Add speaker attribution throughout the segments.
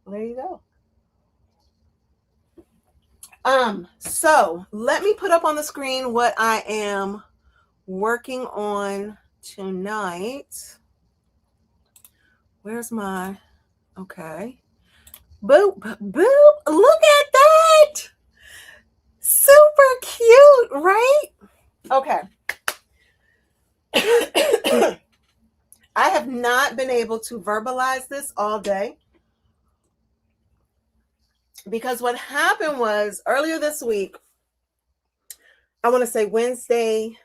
Speaker 1: There you go. So let me put up on the screen what I am working on tonight. Where's my, okay. Boop, boop. Look at that. Super cute, right? Okay. I have not been able to verbalize this all day because what happened was earlier this week, I want to say Wednesday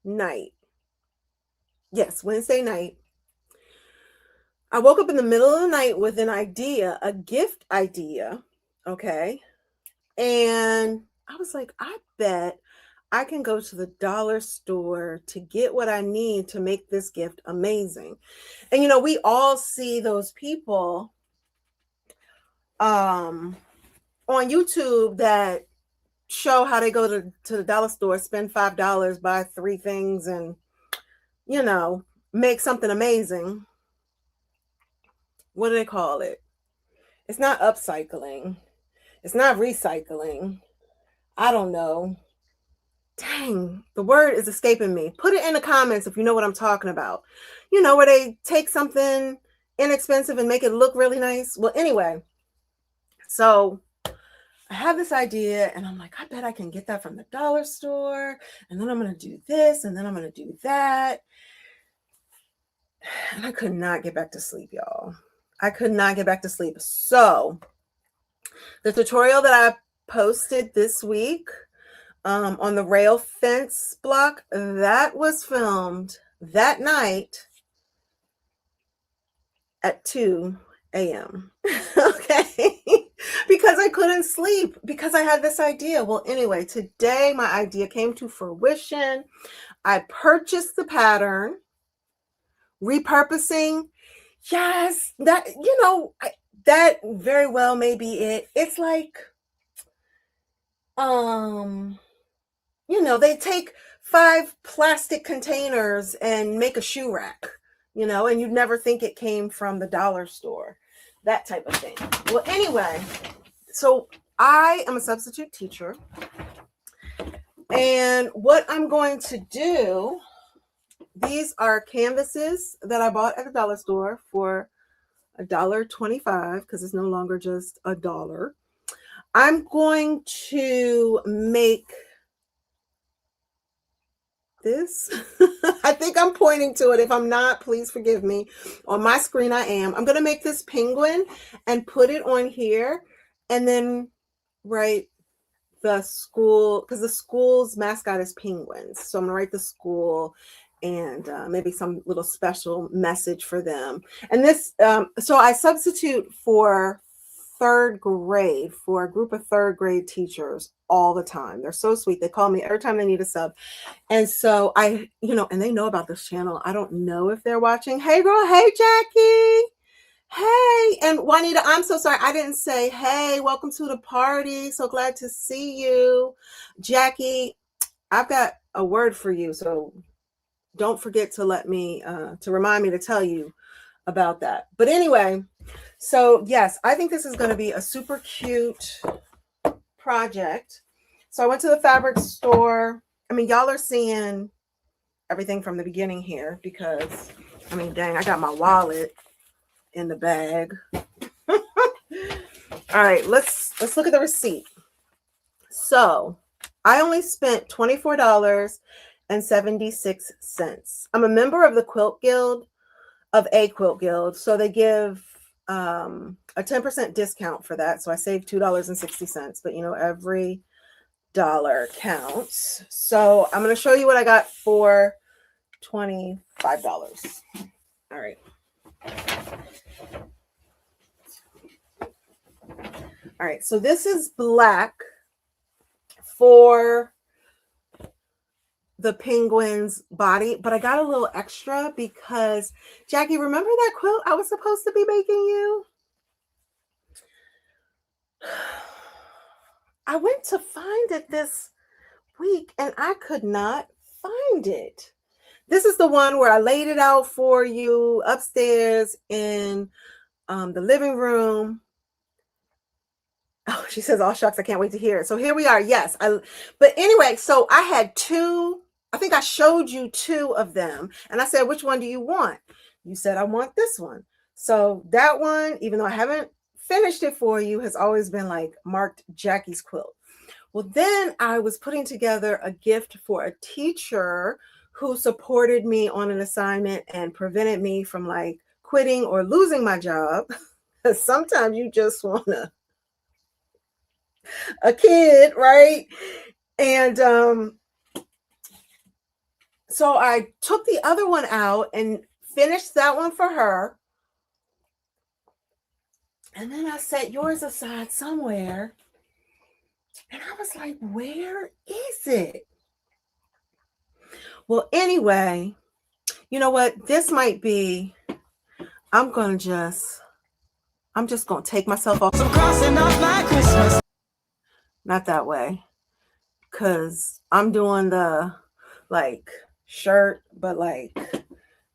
Speaker 1: night. Yes, Wednesday night. I woke up in the middle of the night with an idea, a gift idea. Okay. And I was like, I bet I can go to the dollar store to get what I need to make this gift amazing. And we all see those people on YouTube that show how they go to the dollar store, spend $5, buy 3 things, and make something amazing. What do they call it? It's not upcycling. It's not recycling. I don't know. Dang, the word is escaping me. Put it in the comments if you know what I'm talking about. Where they take something inexpensive and make it look really nice. Well, anyway, so I have this idea and I'm like, I bet I can get that from the dollar store. And then I'm going to do this and then I'm going to do that. And I could not get back to sleep, y'all. I could not get back to sleep. So the tutorial that I posted this week on the rail fence block, that was filmed that night at 2 a.m. Okay. Because I couldn't sleep because I had this idea. Well, anyway, today my idea came to fruition. I purchased the pattern, repurposing. Yes, that, that very well may be it. It's like, they take 5 plastic containers and make a shoe rack, and you'd never think it came from the dollar store, that type of thing. Well, anyway, so I am a substitute teacher, and what I'm going to do, these are canvases that I bought at the dollar store for $1.25 because it's no longer just $1. I'm going to make this. I think I'm pointing to it. If I'm not, please forgive me. On my screen, I am. I'm going to make this penguin and put it on here and then write the school, because the school's mascot is penguins. So I'm going to write the school and maybe some little special message for them. And this, so I substitute for 3rd grade, for a group of 3rd grade teachers all the time. They're so sweet. They call me every time they need a sub. And so I, and they know about this channel. I don't know if they're watching. Hey girl, hey Jackie. Hey, and Juanita, I'm so sorry. I didn't say, hey, welcome to the party. So glad to see you. Jackie, I've got a word for you. So don't forget to to remind me to tell you about that. But anyway, so yes, I think this is going to be a super cute project. So I went to the fabric store. I mean, y'all are seeing everything from the beginning here because, dang, I got my wallet in the bag. All right, let's look at the receipt. So I only spent $24.76. I'm a member of the Quilt Guild, of a Quilt Guild, so they give a 10% discount for that. So I saved $2.60, but every dollar counts. So I'm going to show you what I got for $25. All right. All right, so this is black for the penguin's body, but I got a little extra because, Jackie, remember that quilt I was supposed to be making you? I went to find it this week and I could not find it. This is the one where I laid it out for you upstairs in the living room. Oh, she says, "Oh shucks, I can't wait to hear it." So here we are. Yes, but anyway, so I had two. I think I showed you two of them, and I said, "Which one do you want?" You said, "I want this one." So that one, even though I haven't finished it for you, has always been like marked Jackie's quilt. Well, then I was putting together a gift for a teacher who supported me on an assignment and prevented me from like quitting or losing my job. Because sometimes you just want a kid, right? And so I took the other one out and finished that one for her. And then I set yours aside somewhere. And I was like, where is it? Well, anyway, you know what? This might be, I'm just going to take myself off. I'm crossing off my Christmas. Not that way. Because I'm doing the like shirt, but like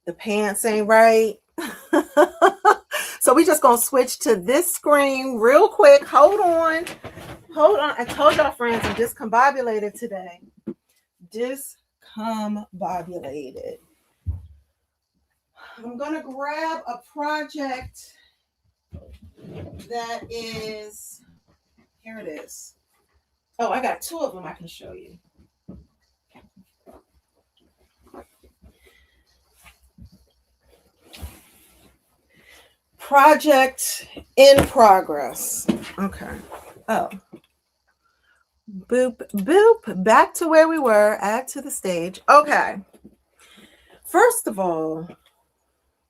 Speaker 1: the pants ain't right. So we just gonna switch to this screen real quick. Hold on. I told y'all, friends, I'm discombobulated today. Discombobulated. I'm gonna grab a project that is, here it is. Oh, I got two of them I can show you. Project in progress. Okay. Oh. Boop, boop. Back to where we were. Add to the stage. Okay. First of all,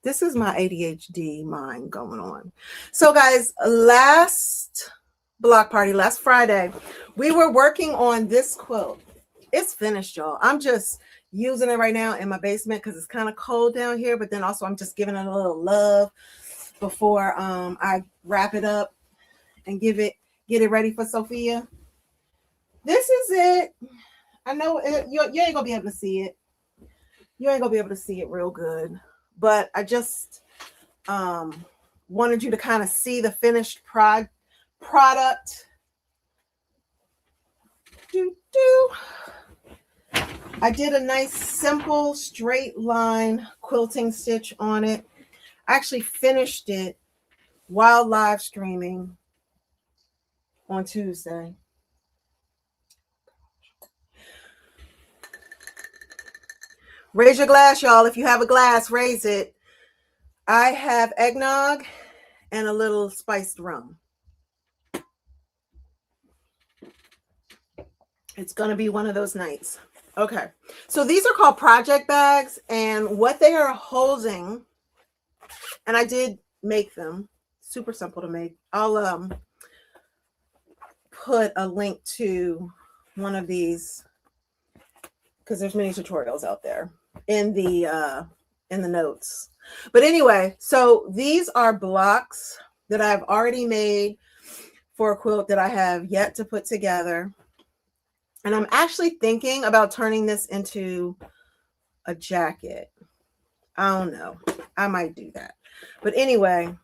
Speaker 1: this is my ADHD mind going on. So, guys, last block party, last Friday, we were working on this quilt. It's finished, y'all. I'm just using it right now in my basement because it's kind of cold down here. But then also I'm just giving it a little love before I wrap it up and get it ready for Sophia. This is it. I know you ain't gonna be able to see it. You ain't gonna be able to see it real good, but I just wanted you to kind of see the finished product. I did a nice simple straight line quilting stitch on it. I actually finished it while live streaming on Tuesday. Raise your glass, y'all. If you have a glass, raise it. I have eggnog and a little spiced rum. It's going to be one of those nights. Okay. So these are called project bags, and what they are holding, and I did make them, super simple to make. I'll put a link to one of these because there's many tutorials out there in the notes. But anyway, so these are blocks that I've already made for a quilt that I have yet to put together. And I'm actually thinking about turning this into a jacket. I don't know. I might do that. But anyway,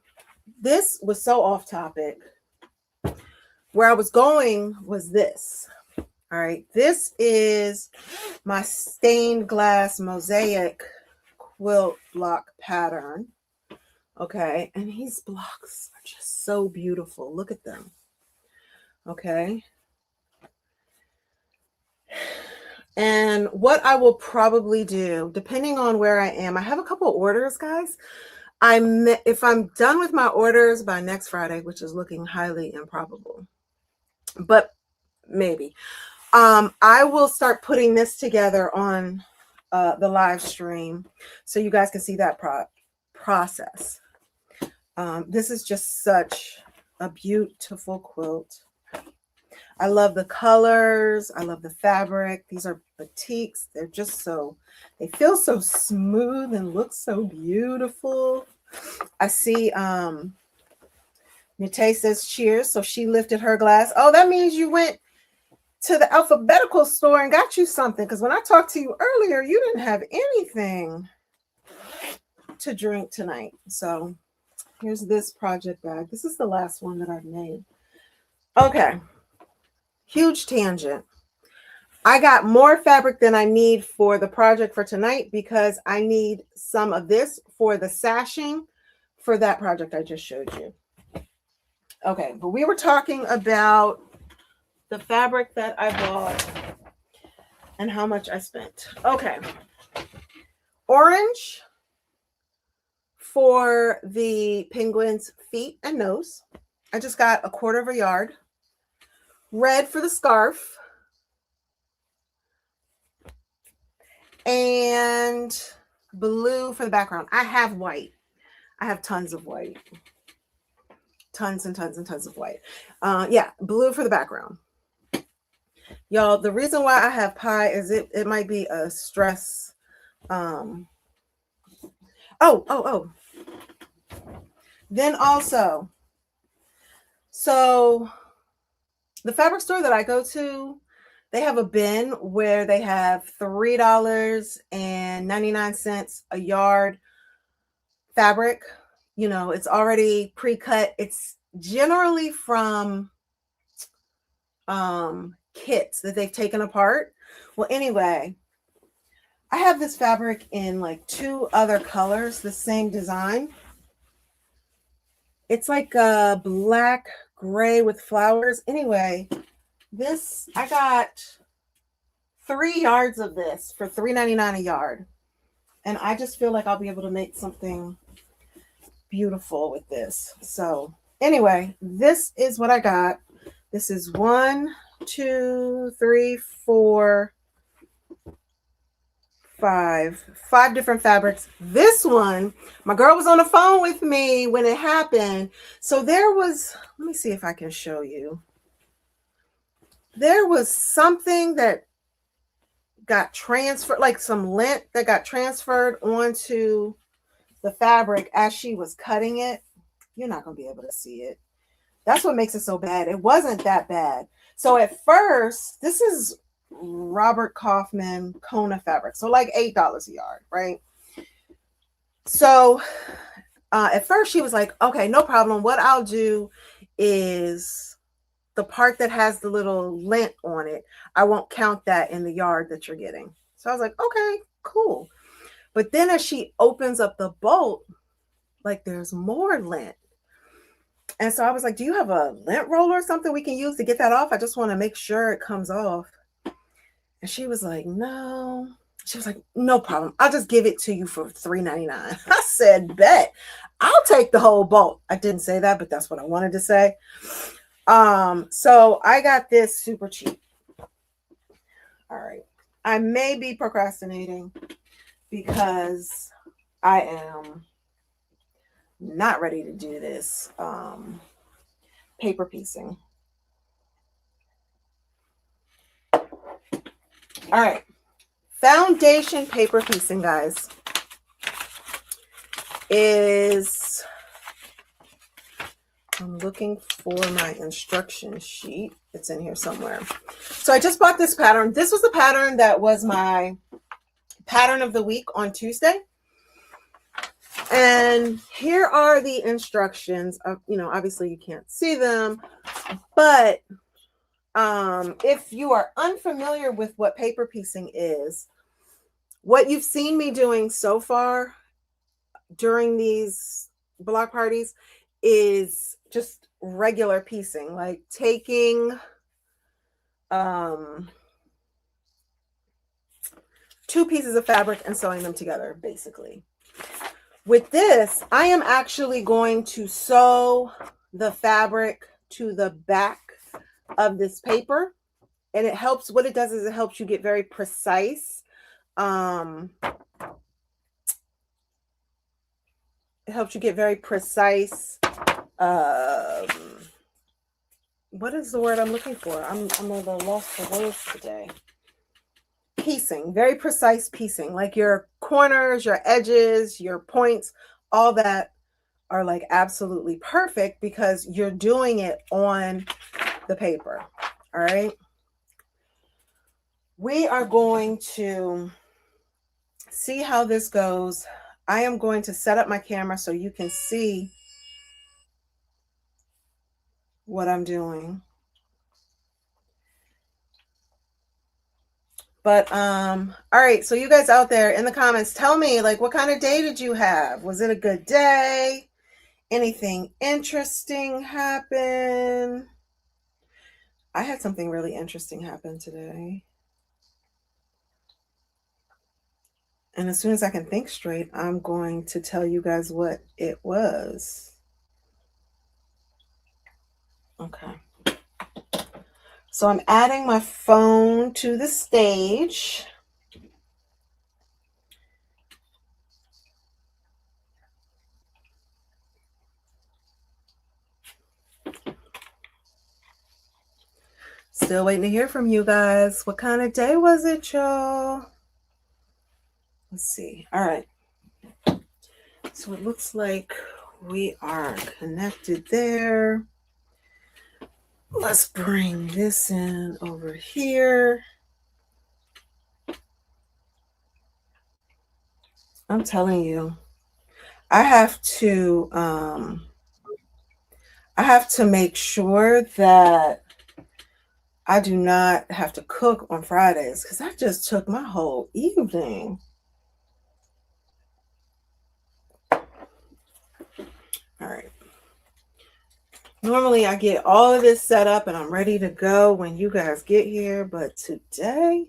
Speaker 1: this was so off topic. Where I was going was this. All right. This is my stained glass mosaic quilt block pattern. Okay. And these blocks are just so beautiful. Look at them. Okay. And what I will probably do, depending on where I am, I have a couple orders, guys. If I'm done with my orders by next Friday, which is looking highly improbable, but maybe, I will start putting this together on the live stream so you guys can see that process. This is just such a beautiful quilt. I love the colors. I love the fabric. These are batiks. They're just they feel so smooth and look so beautiful. I see Nate says cheers. So she lifted her glass. Oh, that means you went to the alphabetical store and got you something. Because when I talked to you earlier, you didn't have anything to drink tonight. So here's this project bag. This is the last one that I've made. Okay, huge tangent. I got more fabric than I need for the project for tonight because I need some of this for the sashing for that project I just showed you. Okay, but we were talking about the fabric that I bought and how much I spent. Okay, orange for the penguin's feet and nose. I just got 1/4 yard. Red for the scarf. And blue for the background. I have white. I have tons of white. Tons and tons and tons of white. Yeah, blue for the background. Y'all, the reason why I have pie is it might be a stress. Oh. Then also, so the fabric store that I go to, they have a bin where they have $3.99 a yard fabric. You know, it's already pre-cut. It's generally from kits that they've taken apart. Well, anyway, I have this fabric in like 2 other colors, the same design. It's like a black gray with flowers. Anyway, this, I got 3 yards of this for $3.99 a yard. And I just feel like I'll be able to make something beautiful with this. So anyway, this is what I got. This is 1, 2, 3, 4, 5 different fabrics. This one, my girl was on the phone with me when it happened. So there was, let me see if I can show you. There was something that got transferred, like some lint that got transferred onto the fabric as she was cutting it. You're not going to be able to see it. That's what makes it so bad. It wasn't that bad. So at first, this is Robert Kaufman Kona fabric. So like $8 a yard, right? So at first she was like, okay, no problem. What I'll do is the part that has the little lint on it, I won't count that in the yard that you're getting. So I was like, okay, cool. But then as she opens up the bolt, like there's more lint. And so I was like, do you have a lint roller or something we can use to get that off? I just want to make sure it comes off. And she was like, no. She was like, no problem. I'll just give it to you for $3.99. I said, bet. I'll take the whole bolt. I didn't say that, but that's what I wanted to say. So I got this super cheap. All right. I may be procrastinating because I am not ready to do this paper piecing. All right. Foundation paper piecing, guys, is, I'm looking for my instruction sheet. It's in here somewhere. So I just bought this pattern. This was the pattern that was my pattern of the week on Tuesday. And here are the instructions. You know, obviously you can't see them, but if you are unfamiliar with what paper piecing is, what you've seen me doing so far during these block parties is just regular piecing, like taking 2 pieces of fabric and sewing them together, basically. With this, I am actually going to sew the fabric to the back of this paper, and it helps, what it does is it helps you get very precise. It helps you get very precise. What is the word I'm looking for? I'm at a loss for words today. Piecing, very precise piecing, like your corners, your edges, your points, all that are like absolutely perfect because you're doing it on the paper. All right. We are going to see how this goes. I am going to set up my camera so you can see what I'm doing. But all right, so you guys out there in the comments, tell me, like, what kind of day did you have? Was it a good day? Anything interesting happen? I had something really interesting happen today. And as soon as I can think straight, I'm going to tell you guys what it was. Okay. So I'm adding my phone to the stage. Still waiting to hear from you guys. What kind of day was it, y'all? Let's see. All right. So it looks like we are connected there. Let's bring this in over here. I'm telling you, I have to make sure that I do not have to cook on Fridays because that just took my whole evening. All right. Normally I get all of this set up and I'm ready to go when you guys get here, but today,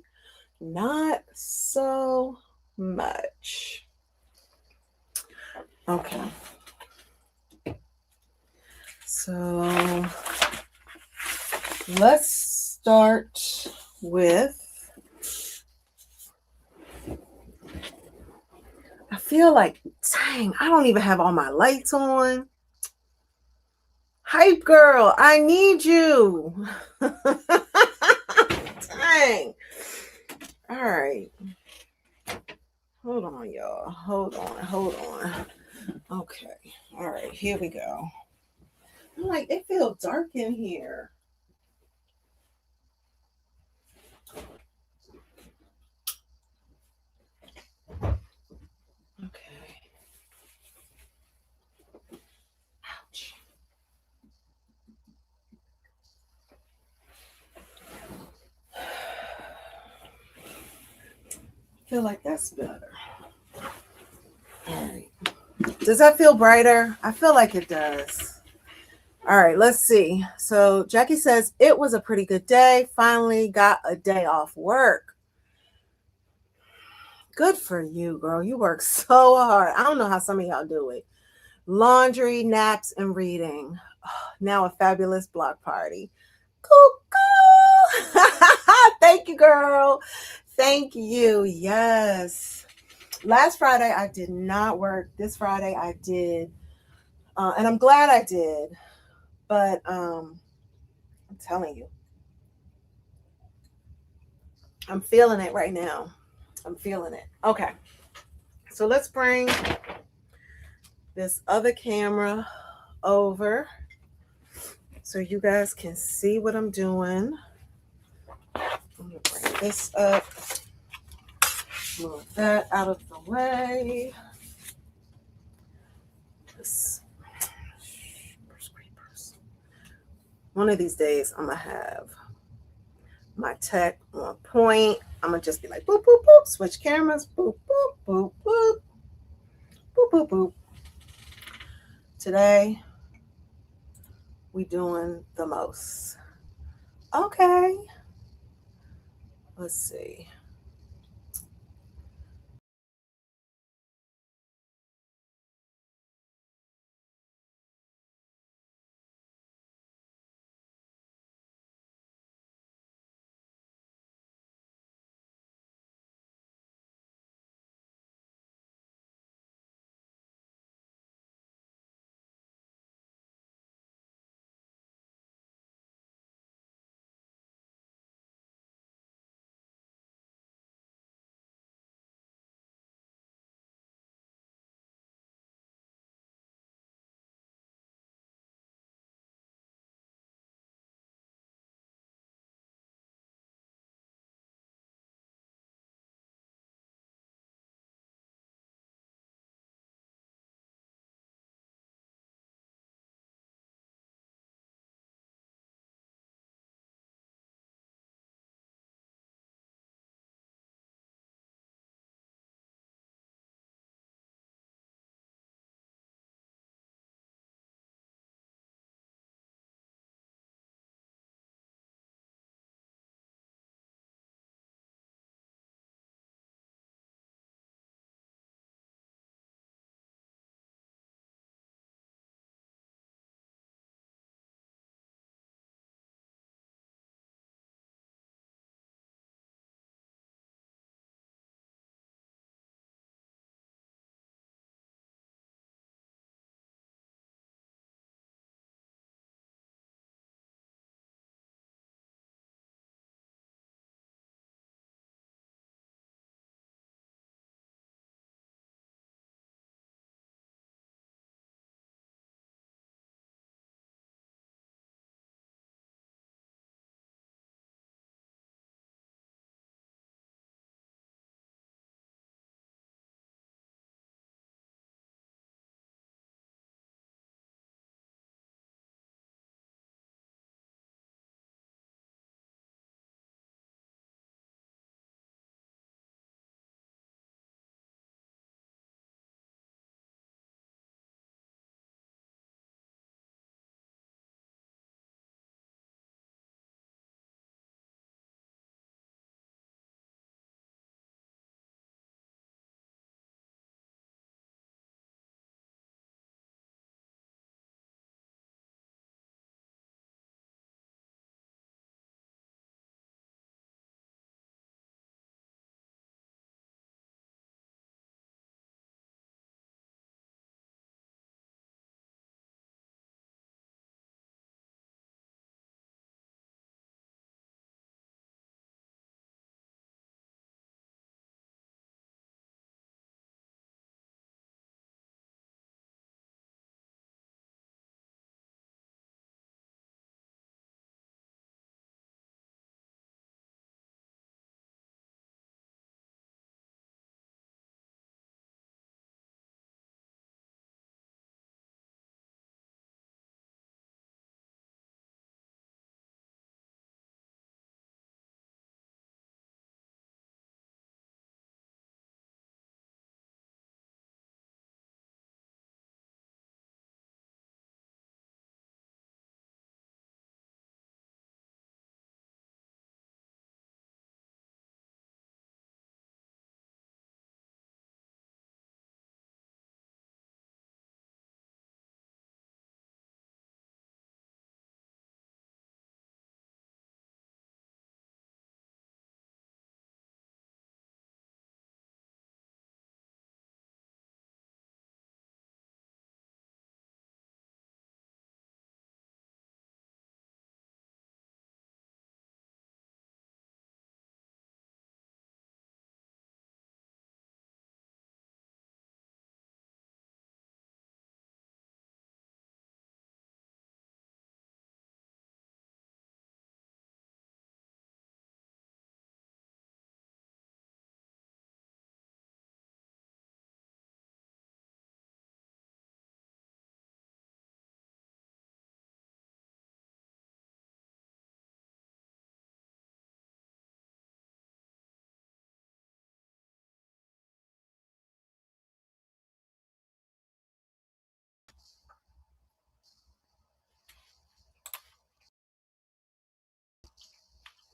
Speaker 1: not so much. Okay. So let's start with, I feel like, dang, I don't even have all my lights on. Hype girl, I need you. Dang. All right. Hold on, y'all. Hold on. Okay. All right, here we go. I'm like, it feels dark in here. Okay. Ouch. I feel like that's better. All right. Does that feel brighter? I feel like it does. All right, let's see. So Jackie says, it was a pretty good day. Finally got a day off work. Good for you, girl. You work so hard. I don't know how some of y'all do it. Laundry, naps, and reading. Oh, now a fabulous block party. Cuckoo. Thank you, girl. Thank you. Yes. Last Friday, I did not work. This Friday, I did. And I'm glad I did. But I'm telling you, I'm feeling it right now. I'm feeling it. Okay. So let's bring this other camera over so you guys can see what I'm doing. I'm going to bring this up. Move that out of the way. One of these days, I'm going to have my tech on point. I'm going to just be like, boop, boop, boop, switch cameras, boop, boop, boop, boop, boop, boop, boop. Today, we doing the most. Okay. Let's see.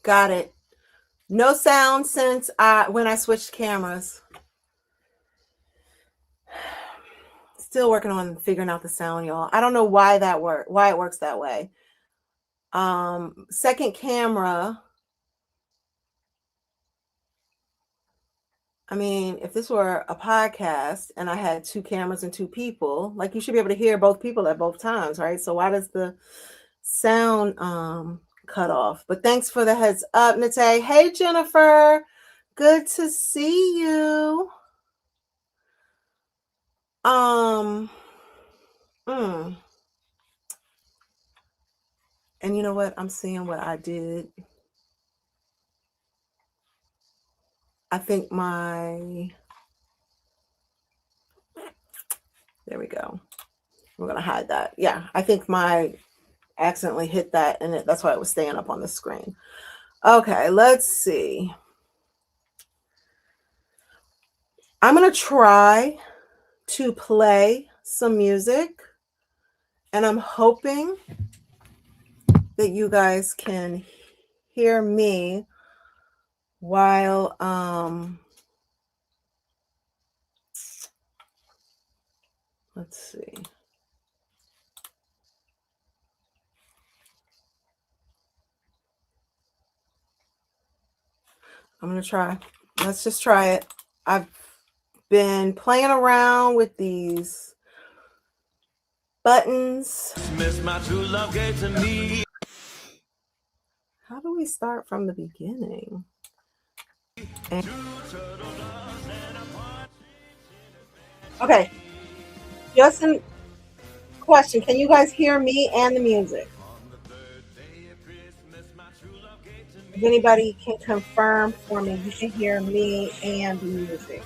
Speaker 1: Got it. No sound since when I switched cameras. Still working on figuring out the sound, y'all. I don't know why it works that way. Second camera. I mean, if this were a podcast and I had two cameras and two people, like you should be able to hear both people at both times, right? So why does the sound cut off? But thanks for the heads up, Nate. Hey, Jennifer. Good to see you. And you know what? I'm seeing what I did. I think there we go. We're going to hide that. Yeah, I think my accidentally hit that and that's why it was staying up on the screen. Okay, let's see. I'm going to try to play some music and I'm hoping that you guys can hear me while let's see. I'm going to try. Let's just try it. I've been playing around with these buttons. Miss my true love gave to me. How do we start from the beginning? Okay. Just a question. Can you guys hear me and the music? If anybody can confirm for me, you can hear me and the music.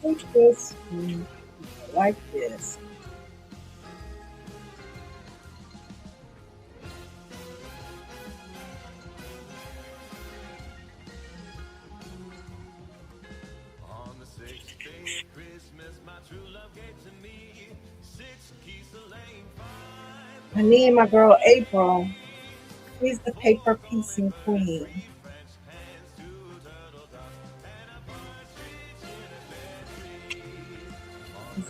Speaker 1: Take this like this. I need my girl April. She's the paper piecing queen.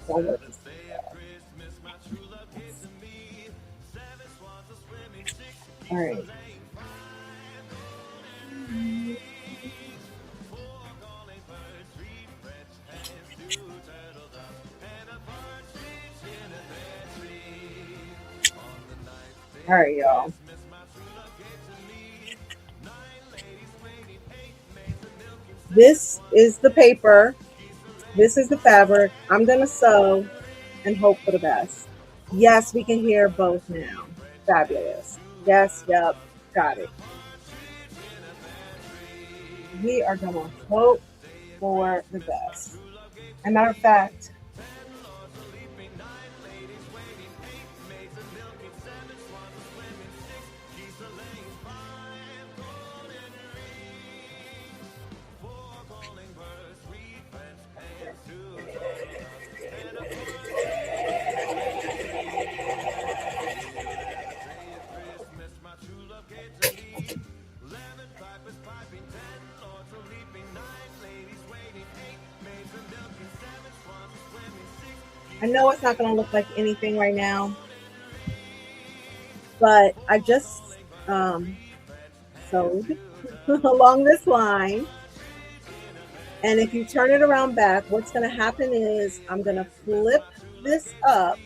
Speaker 1: All right. All right, y'all. This is the paper. This is the fabric. I'm going to sew and hope for the best. Yes, we can hear both now. Fabulous. Yes, yep, got it. We are going to hope for the best. As a matter of fact, I know it's not going to look like anything right now, but I just sewed along this line. And if you turn it around back, what's going to happen is I'm going to flip this up.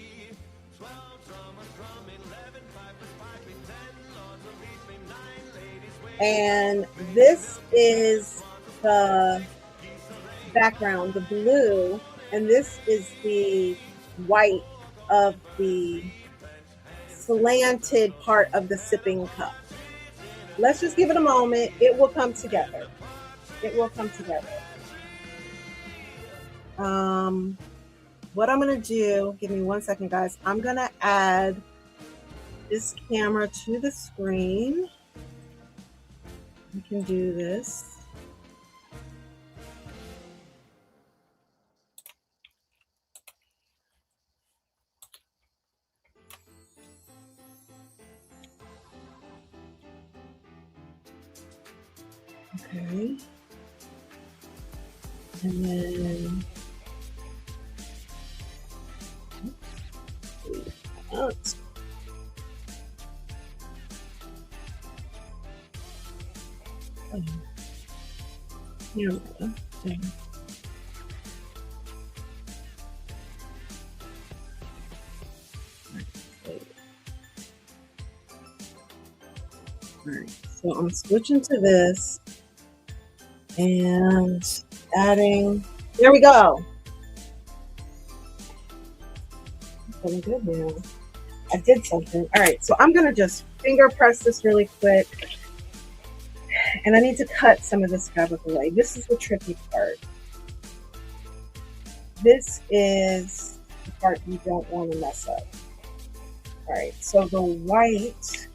Speaker 1: And this is the background, the blue, and this is the white of the slanted part of the sipping cup. Let's just give it a moment. It will come together. It will come together. What I'm gonna do, give me 1 second, guys. I'm gonna add this camera to the screen. We can do this. Okay. And then oops. Yeah. Alright, so I'm switching to this and adding, there we go. Feeling good now. I did something. All right, so I'm gonna just finger press this really quick. And I need to cut some of this fabric away. This is the tricky part. This is the part you don't want to mess up. All right, so the white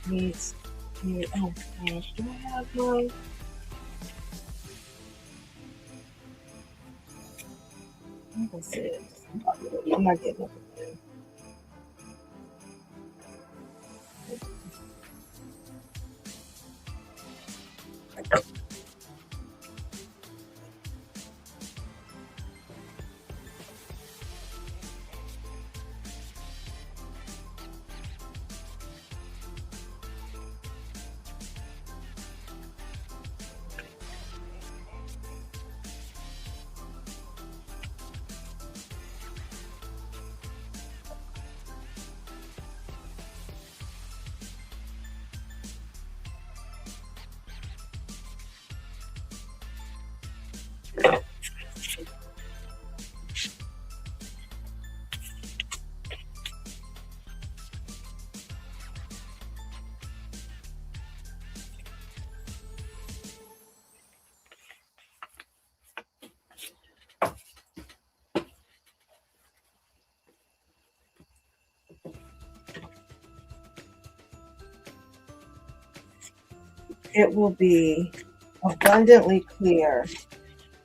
Speaker 1: needs, oh gosh, do I have one? That's it. I'm not getting it. It will be abundantly clear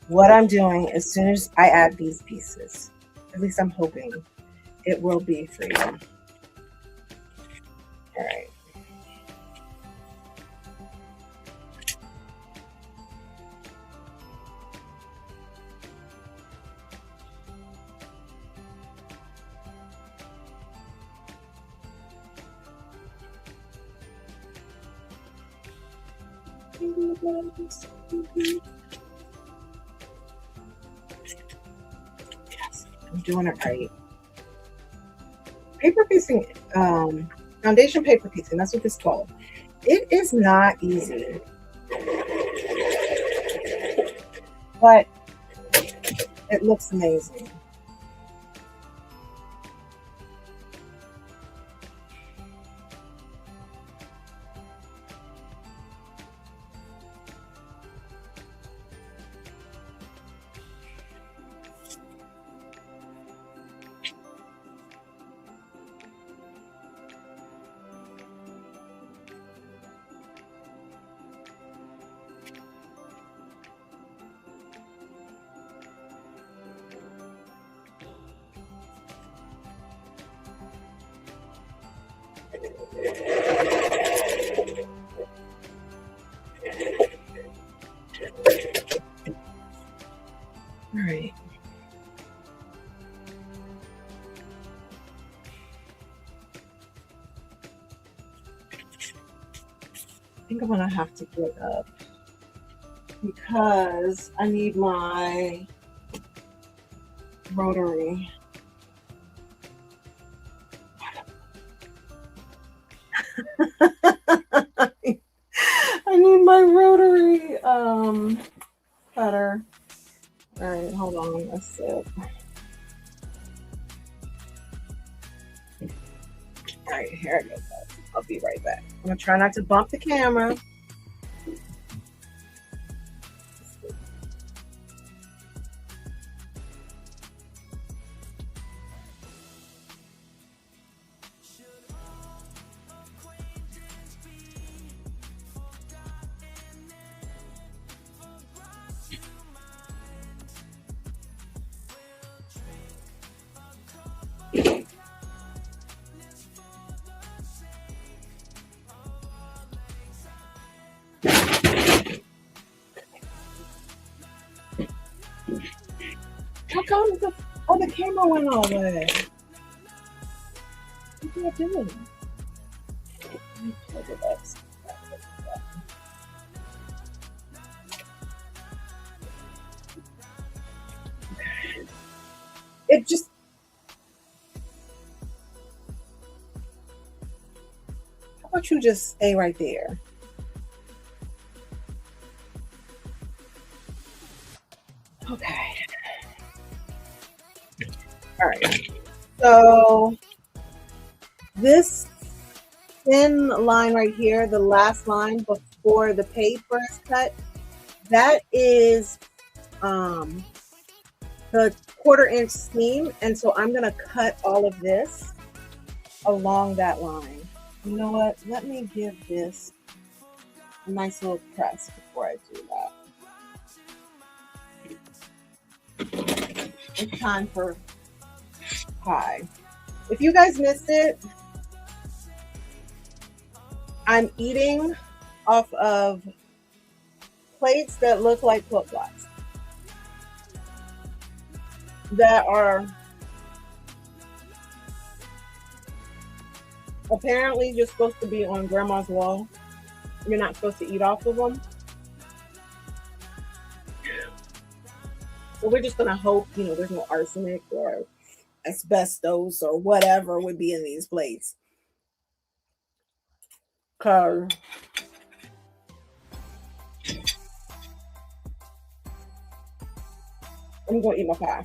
Speaker 1: what I'm doing as soon as I add these pieces. At least I'm hoping it will be for you. All right. Yes, I'm doing it right. Paper piecing, foundation paper piecing, that's what it's called. It is not easy, but it looks amazing. All right. I think I'm gonna have to get up because I need my rotary. I need my rotary cutter. All right, hold on. That's it. All right, here I go. I'll be right back. I'm gonna try not to bump the camera. How come the camera went all the way? What are you doing? Look at that. It just, how about you just stay right there? Okay. All right. So this thin line right here, the last line before the paper is cut, that is the 1/4 inch seam, and so I'm gonna cut all of this along that line. You know what? Let me give this a nice little press before I do that. It's time for pie. If you guys missed it, I'm eating off of plates that look like quilt blocks that are apparently just supposed to be on grandma's wall. You're not supposed to eat off of them. So we're just gonna hope, you know, there's no arsenic or asbestos or whatever would be in these plates. Cause I'm gonna eat my pie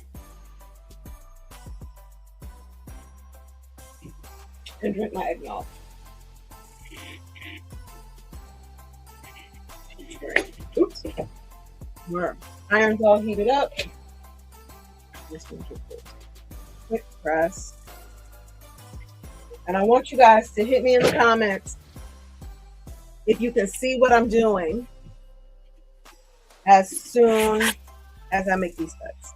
Speaker 1: and drink my eggnog. Oops. Our iron's all heated up. Just gonna get this quick press. And I want you guys to hit me in the comments if you can see what I'm doing as soon as I make these cuts.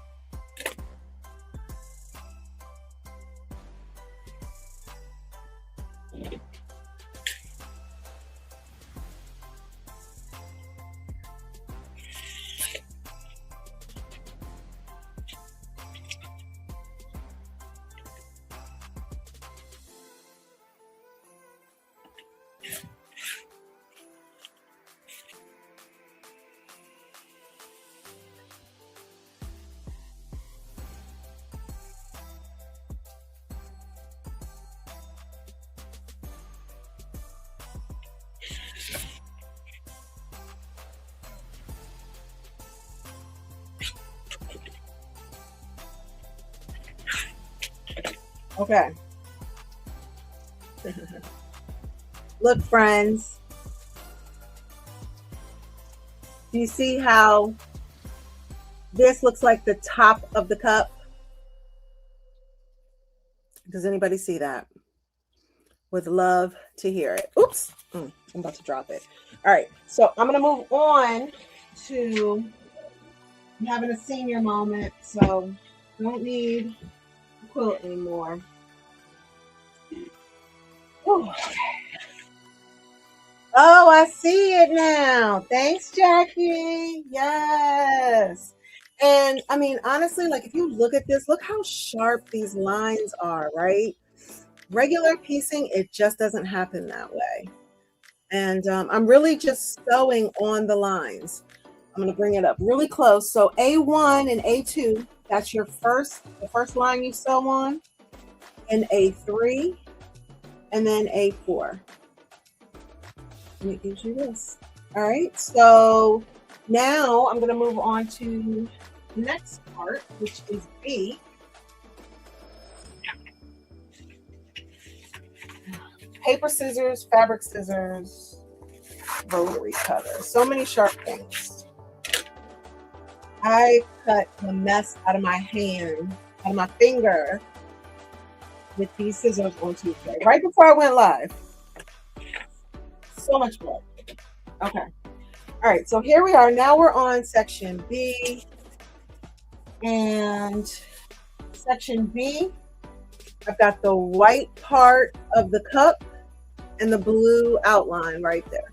Speaker 1: Okay. Look, friends. Do you see how this looks like the top of the cup? Does anybody see that? Would love to hear it. Oops. I'm about to drop it. All right. So I'm going to move on to having a senior moment. So don't need a quilt anymore. Ooh. Oh, I see it now. Thanks, Jackie. Yes. And I mean, honestly, like if you look at this, look how sharp these lines are, right? Regular piecing, it just doesn't happen that way. And I'm really just sewing on the lines. I'm going to bring it up really close. So A1 and A2, that's the first line you sew on, and A3, and then A4. And it gives you this. All right, so now I'm going to move on to the next part, which is B. paper scissors, fabric scissors, rotary cutter. So many sharp things. I cut the mess out of my hand, out of my finger, with these scissors on Tuesday, right before I went live. So much blood. Okay. All right, so here we are. Now we're on section B. And section B, I've got the white part of the cup and the blue outline right there.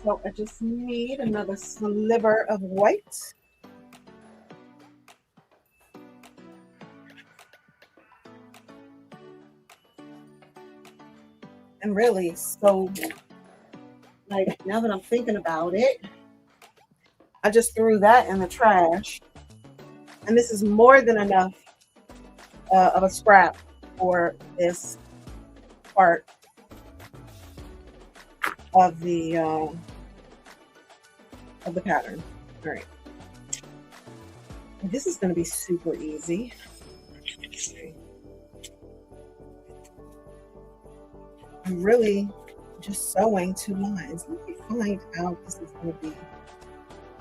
Speaker 1: So I just need another sliver of white. And really, so like now that I'm thinking about it, I just threw that in the trash. And this is more than enough of a scrap for this part of the pattern. All right. This is going to be super easy. I'm really just sewing 2 lines. Let me find out this is going to be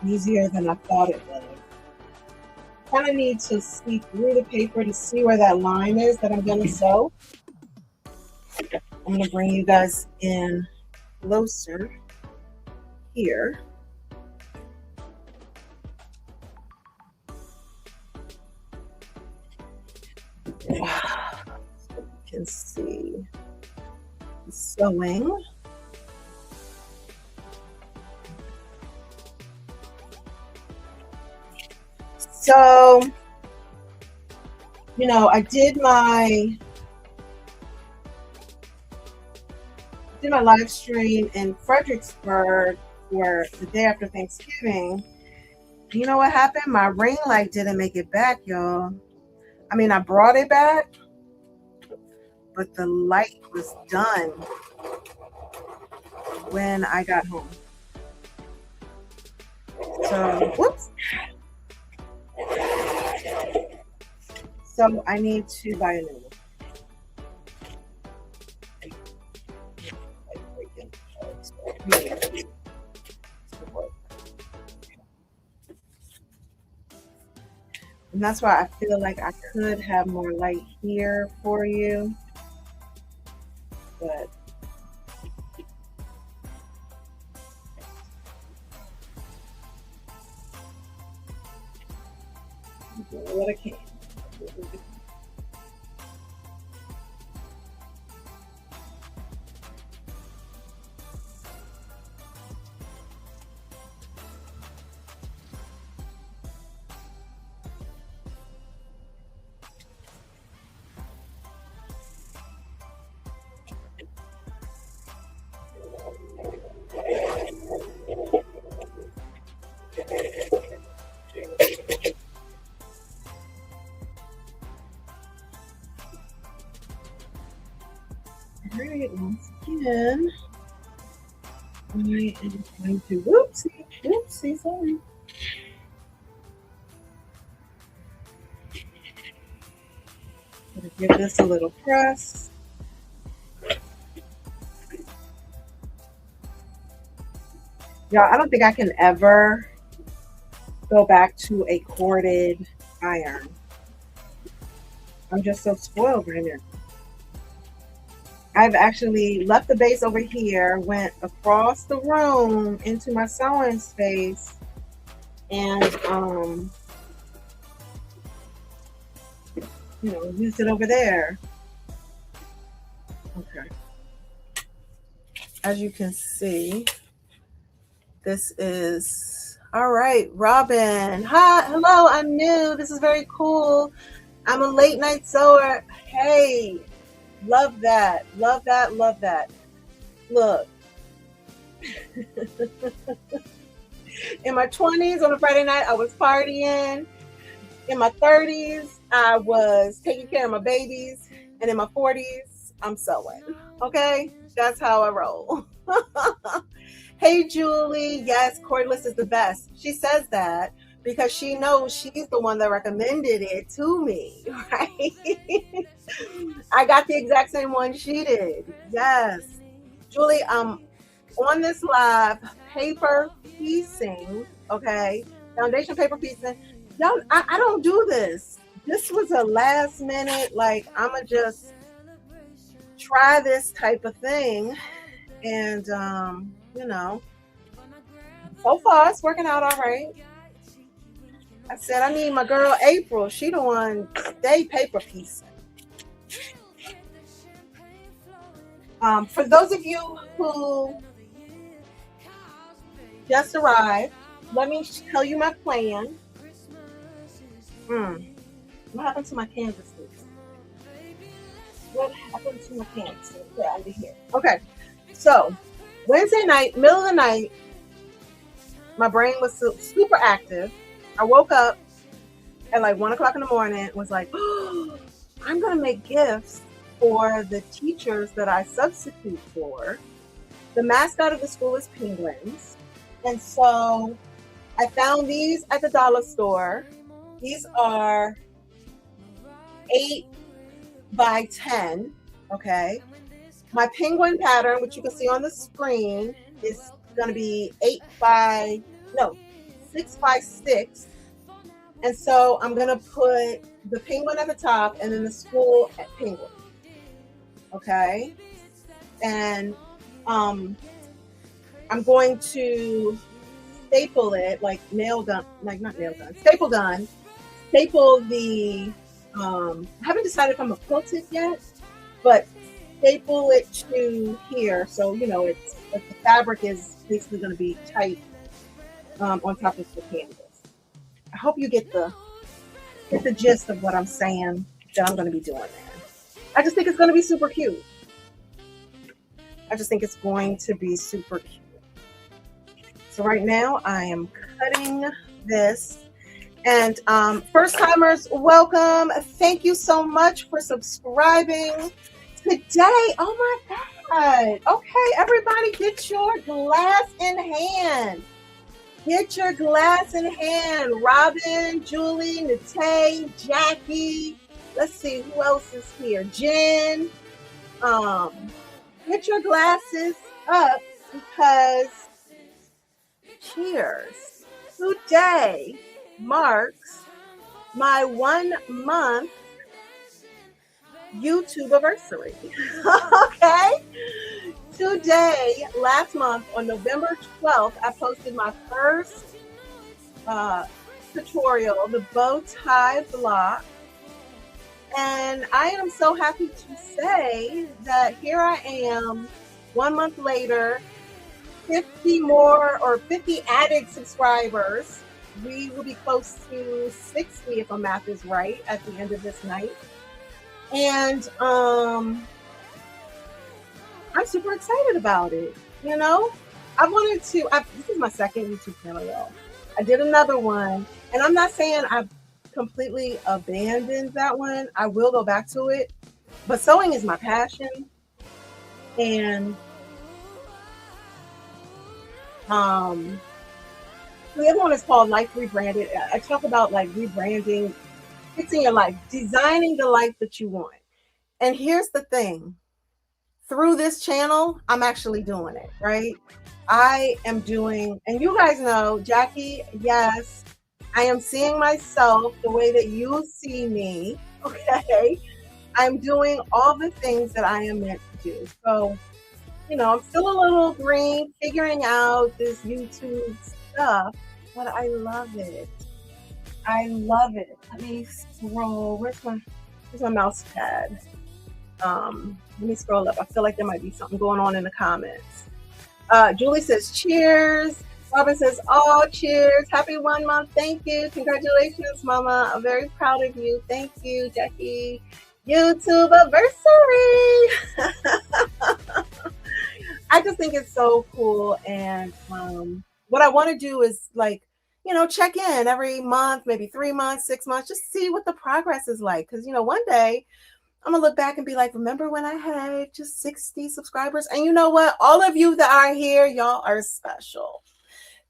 Speaker 1: easier than I thought it would. Kind of need to see through the paper to see where that line is that I'm going to sew. I'm going to bring you guys in closer here. So you can see sewing. So, you know, I did my live stream in Fredericksburg for the day after Thanksgiving. You know what happened? My ring light didn't make it back, y'all. I mean, I brought it back, but the light was done when I got home. So, whoops. So I need to buy a new one. And that's why I feel like I could have more light here for you. But what I can. Once again, I am going to, whoopsie, sorry. Gonna give this a little press. Y'all, I don't think I can ever go back to a corded iron. I'm just so spoiled right now. I've actually left the base over here, went across the room into my sewing space, and you know, used it over there. Okay. As you can see, this is all right. Robin, hi, hello. I'm new. This is very cool. I'm a late night sewer. Hey. Love that. Love that. Love that. Look. In my 20s on a Friday night, I was partying. In my 30s, I was taking care of my babies. And in my 40s, I'm sewing. Okay? That's how I roll. Hey, Julie. Yes, cordless is the best. She says that because she knows she's the one that recommended it to me, right? I got the exact same one she did. Yes. Julie, on this live, paper piecing, okay? Foundation paper piecing. Y'all, I don't do this. This was a last minute, like, I'ma just try this type of thing. And so far it's working out all right. I said I need my girl April. She the one stay paper piecing. For those of you who just arrived, let me tell you my plan. What happened to my canvases? What happened to my canvases? They're under here. Okay, so Wednesday night, middle of the night, my brain was super active. I woke up at like 1 o'clock in the morning and was like, oh, I'm going to make gifts for the teachers that I substitute for. The mascot of the school is penguins. And so I found these at the dollar store. These are 8 by 10, okay? My penguin pattern, which you can see on the screen, is going to be 6 by 6. And so I'm going to put the penguin at the top and then the school at penguin. Okay. And I'm going to staple it like nail gun, like not nail gun, staple gun, staple the, I haven't decided if I'm going to quilt it yet, but staple it to here. So, it's like the fabric is basically going to be tight on top of the canvas. I hope you get the gist of what I'm saying that I'm going to be doing there. I just think it's going to be super cute. So right now I am cutting this. And first timers, welcome. Thank you so much for subscribing today. Oh my God. Okay, everybody get your glass in hand. Get your glass in hand. Robin, Julie, Nate, Jackie. Let's see who else is here. Jen. Get your glasses up because cheers. Today marks my 1 month YouTube anniversary. Okay. Today, last month on November 12th, I posted my first tutorial, the bow tie block. And I am so happy to say that here I am 1 month later, 50 added subscribers. We will be close to 60 if my math is right at the end of this night. And I'm super excited about it. This is my second YouTube channel, y'all. I did another one, and I'm not saying I've completely abandoned that one. I will go back to it, but sewing is my passion. And the other one is called Life Rebranded. I talk about like rebranding, fixing your life, designing the life that you want. And here's the thing. Through this channel, I'm actually doing it, right? I am doing, and you guys know, Jackie, yes, I am seeing myself the way that you see me, okay? I'm doing all the things that I am meant to do. So, I'm still a little green, figuring out this YouTube stuff, but I love it. I love it. Let me scroll. Where's my mouse pad? Let me scroll up. I feel like there might be something going on in the comments. Julie says, cheers. Robin says, oh, cheers. Happy 1 month. Thank you. Congratulations, Mama. I'm very proud of you. Thank you, Jackie. YouTube anniversary. I just think it's so cool. And what I want to do is check in every month, maybe 3 months, 6 months, just see what the progress is like. Because, one day I'm going to look back and be like, remember when I had just 60 subscribers? And you know what? All of you that are here, y'all are special.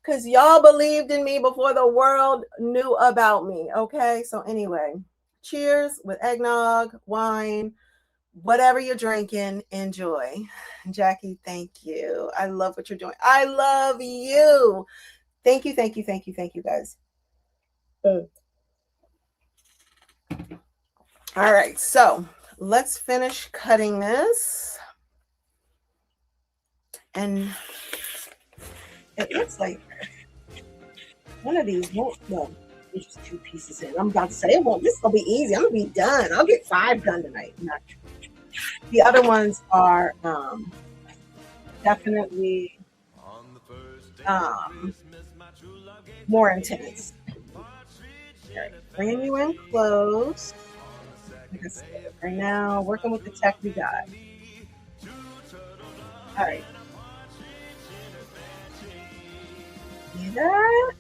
Speaker 1: Because y'all believed in me before the world knew about me. Okay? So anyway, cheers with eggnog, wine, whatever you're drinking, enjoy. Jackie, thank you. I love what you're doing. I love you. Thank you, thank you, thank you, thank you, guys. All right, so let's finish cutting this. And it looks like one of these won't, well, there's just 2 pieces in. I'm about to say it won't, this will be easy. I'm gonna be done. I'll get 5 done tonight. The other ones are definitely more intense. Right. Bringing you in close. Like I said, right now, working with the tech we got. All right. See that?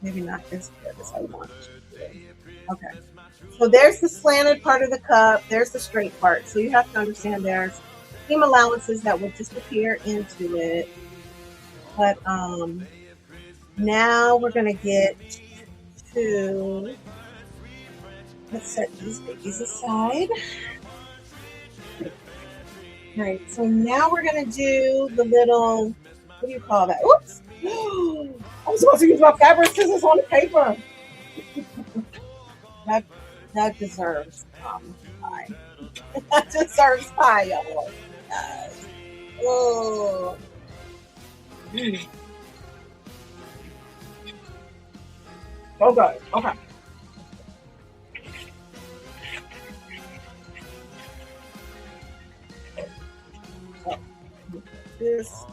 Speaker 1: Maybe not as good as I want. Okay. So there's the slanted part of the cup. There's the straight part. So you have to understand there's seam allowances that will disappear into it. But now we're going to get to, let's set these babies aside. All right, so now we're going to do the little, what do you call that? Oops. I'm supposed to use my fabric scissors on the paper. that deserves pie. That deserves pie, y'all. Oh. So good. Okay. So, this.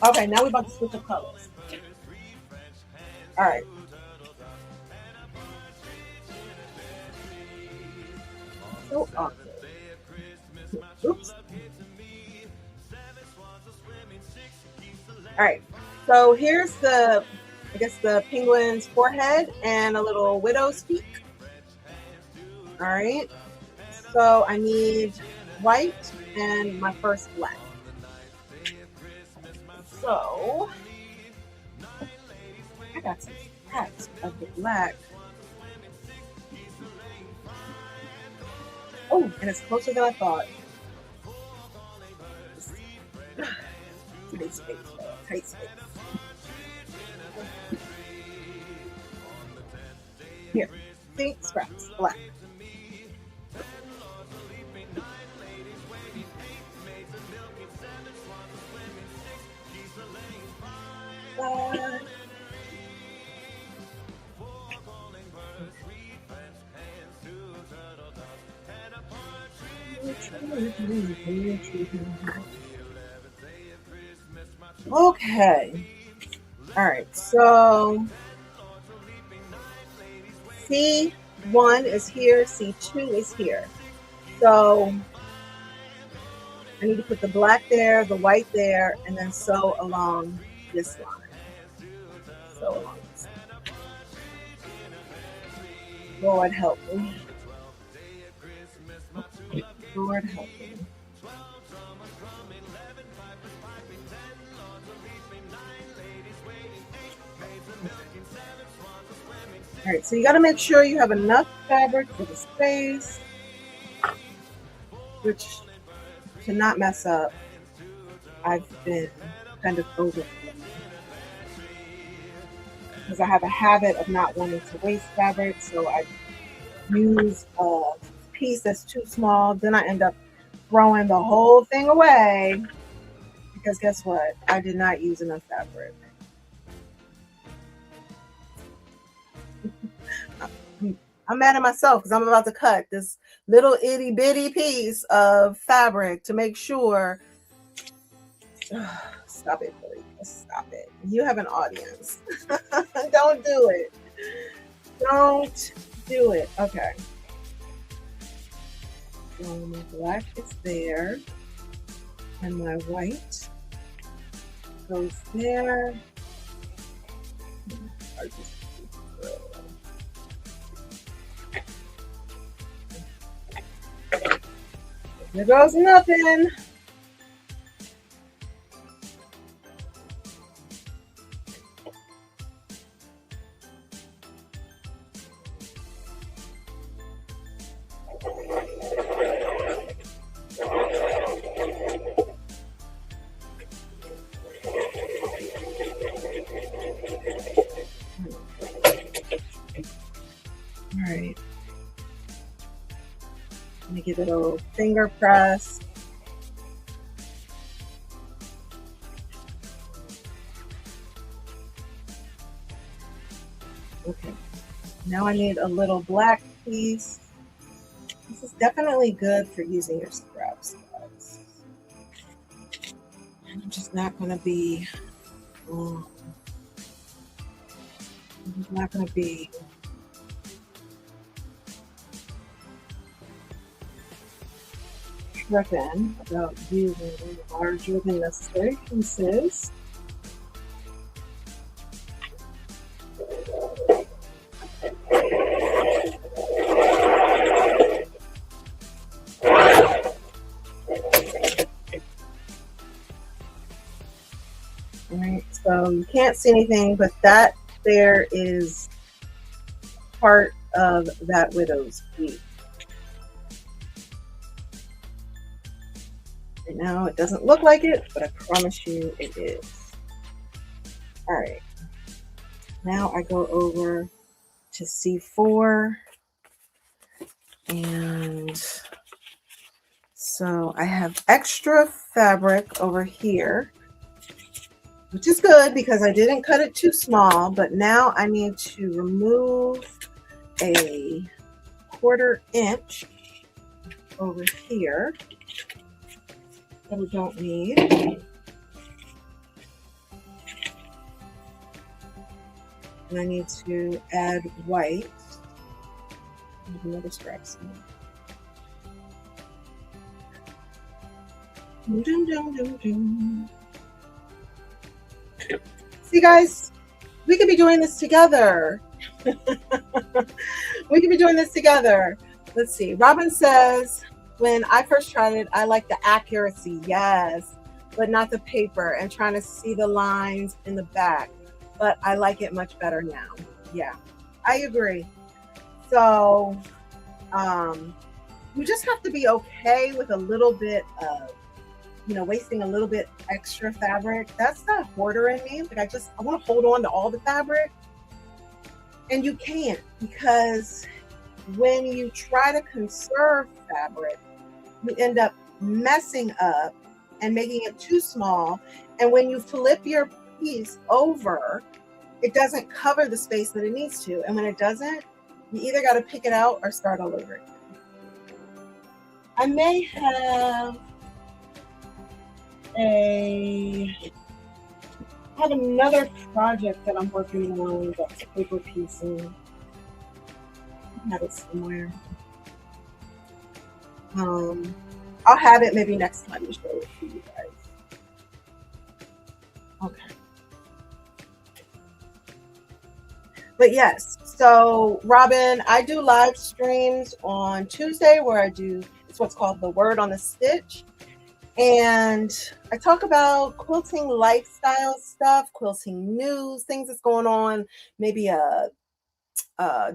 Speaker 1: Okay, now we're about to switch the colors. All right. So awesome. Oops. All right. So here's the, I guess the penguin's forehead and a little widow's peak. All right. So I need white and my first black. So I got some scraps of the black. Oh, and it's closer than I thought. Tight space, tight space. Here, see, scraps, black. Okay. All right. So C1 is here. C2 is here. So I need to put the black there, the white there, and then sew along this line. Sew along this line. Lord help me. Lord help me. All right, so you got to make sure you have enough fabric for the space, which to not mess up, I've been kind of overflowing because I have a habit of not wanting to waste fabric, so I use a piece that's too small, then I end up throwing the whole thing away because guess what? I did not use enough fabric. I'm mad at myself because I'm about to cut this little itty bitty piece of fabric to make sure. Stop it, please. Stop it. You have an audience. Don't do it. Don't do it. Okay. So my black is there. And my white goes there. There goes nothing. give it a little finger press. Okay, now I need a little black piece. This is definitely good for using your scraps, guys. I'm just not going to be, I'm not going to be tripping about using larger than necessary pieces. Alright, so you can't see anything, but that there is part of that widow's peak. Right now it doesn't look like it, but I promise you it is. Alright, now I go over to C4, and so I have extra fabric over here, which is good because I didn't cut it too small, but now I need to remove a 1/4 inch over here that we don't need. And I need to add white. Another scrap. See, guys, we could be doing this together. We could be doing this together. Let's see. Robin says, when I first tried it, I like the accuracy, yes, but not the paper and trying to see the lines in the back. But I like it much better now. Yeah, I agree. So you just have to be okay with a little bit of, wasting a little bit extra fabric. That's the hoarder in me. Like I want to hold on to all the fabric. And you can't, because when you try to conserve fabric, you end up messing up and making it too small. And when you flip your piece over, it doesn't cover the space that it needs to. And when it doesn't, you either got to pick it out or start all over again. I may have another project that I'm working on that's paper piecing. I have it somewhere. I'll have it maybe next time to show it to you guys. Okay. But yes, so Robin, I do live streams on Tuesday where it's what's called the Word on the Stitch. And I talk about quilting lifestyle stuff, quilting news, things that's going on. Maybe a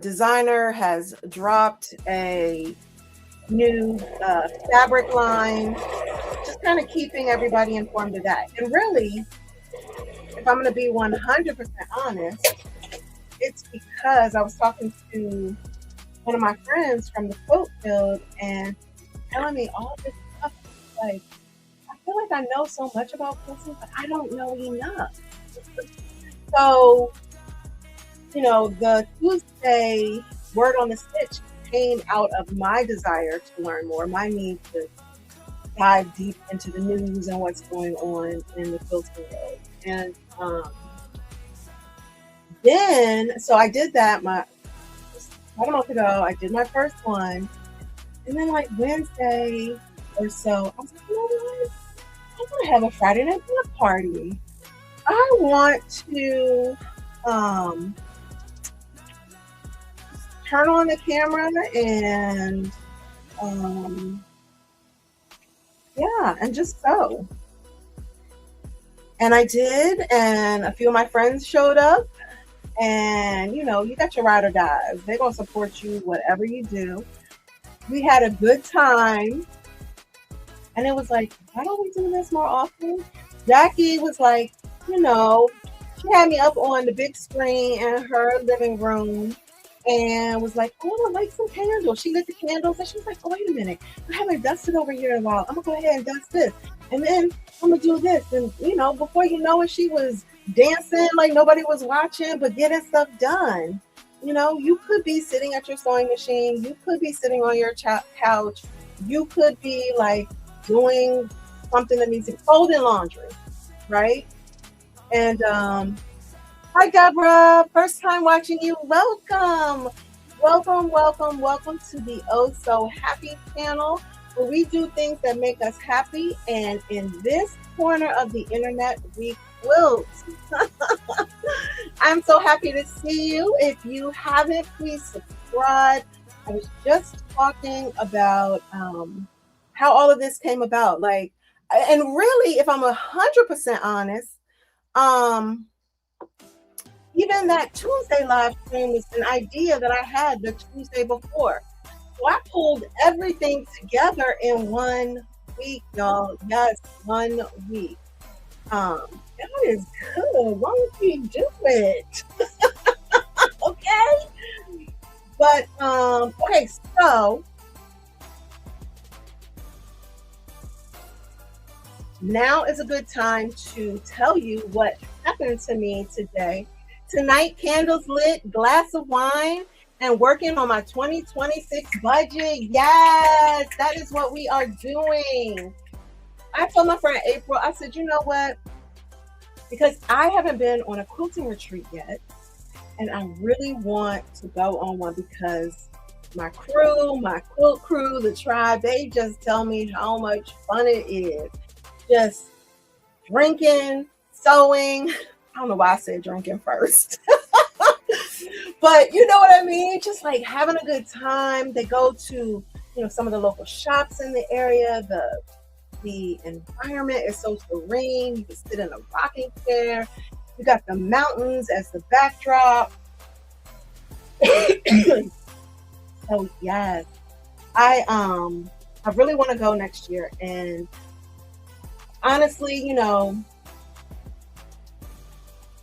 Speaker 1: designer has dropped a new fabric line, just kind of keeping everybody informed of that. And really, if I'm going to be 100% honest, it's because I was talking to one of my friends from the quilt field and telling me all this stuff. Like, I feel like I know so much about quilting, but I don't know enough. So, the Tuesday Word on the Stitch came out of my desire to learn more, my need to dive deep into the news and what's going on in the quilting world. And so I did that about a month ago. I did my first one, and then like Wednesday or so, I was like, what? I want to have a Friday night block party. I want to turn on the camera and and just sew. And I did, and a few of my friends showed up. And you got your ride or dies. They're gonna support you whatever you do. We had a good time, and it was like, why don't we do this more often? Jackie was like, she had me up on the big screen in her living room, and was like, oh, I like some candles. She lit the candles and she was like, oh, wait a minute. I haven't dusted over here in a while. I'm gonna go ahead and dust this. And then I'm gonna do this. And before you know it, she was dancing like nobody was watching, but getting stuff done. You could be sitting at your sewing machine, you could be sitting on your couch, you could be like doing something that needs to folding laundry, right? And hi, Deborah. First time watching you. Welcome. Welcome, welcome, welcome to the Oh So Happy channel, where we do things that make us happy. And in this corner of the internet, we quilt. I'm so happy to see you. If you haven't, please subscribe. I was just talking about how all of this came about. And really, if I'm 100% honest, even that Tuesday live stream was an idea that I had the Tuesday before. So I pulled everything together in 1 week, y'all. Yes, 1 week. That is good. Why don't we do it? Okay. But okay, so now is a good time to tell you what happened to me today. Tonight, candles lit, glass of wine, and working on my 2026 budget. Yes, that is what we are doing. I told my friend April, I said, you know what? Because I haven't been on a quilting retreat yet, and I really want to go on one because my crew, my quilt crew, the tribe, they just tell me how much fun it is. Just drinking, sewing. I don't know why I said drinking first. But you know what I mean? Just like having a good time. They go to, some of the local shops in the area. The environment is so serene. You can sit in a rocking chair. You got the mountains as the backdrop. So yes, I really want to go next year. And honestly,